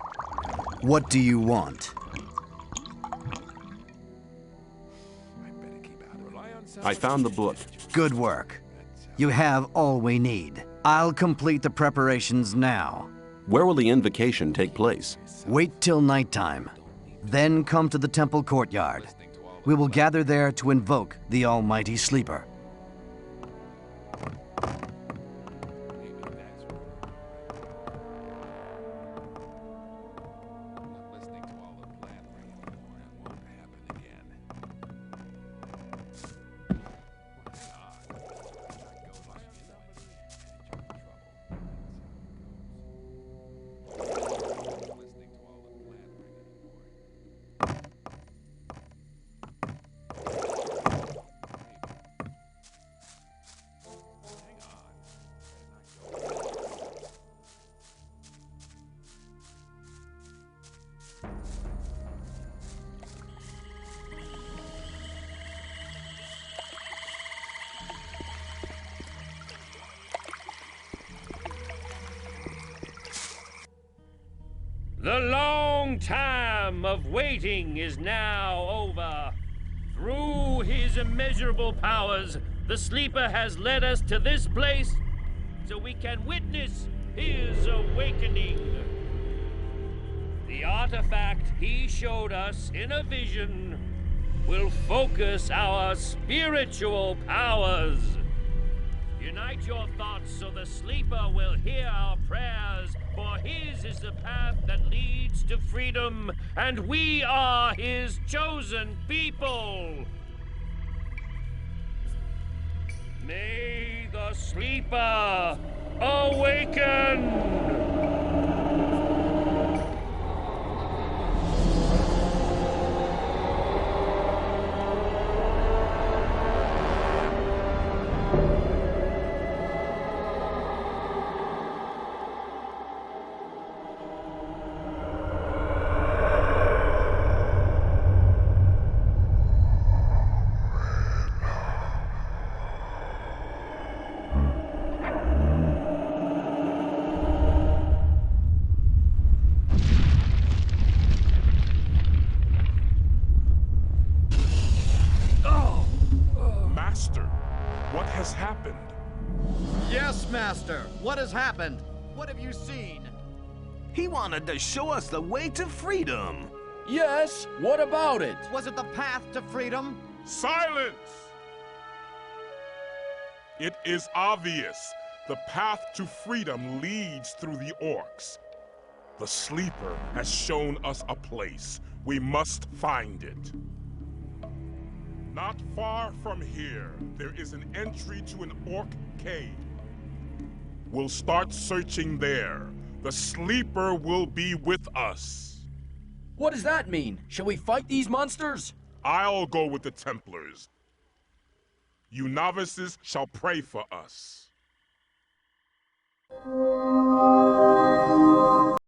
What do you want? I found the book. Good work. You have all we need. I'll complete the preparations now. Where will the invocation take place? Wait till nighttime. Then come to the temple courtyard. We will gather there to invoke the Almighty Sleeper. The long time of waiting is now over. Through his immeasurable powers, the Sleeper has led us to this place so we can witness his awakening. The artifact he showed us in a vision will focus our spiritual powers. Unite your thoughts so the Sleeper will hear our prayers, for his is the path that leads to freedom, and we are his chosen people. May the Sleeper awaken! Yes, Master. What has happened? What have you seen? He wanted to show us the way to freedom. Yes, what about it? Was it the path to freedom? Silence! It is obvious. The path to freedom leads through the orcs. The Sleeper has shown us a place. We must find it. Not far from here, there is an entry to an orc cave. We'll start searching there. The Sleeper will be with us. What does that mean? Shall we fight these monsters? I'll go with the Templars. You novices shall pray for us.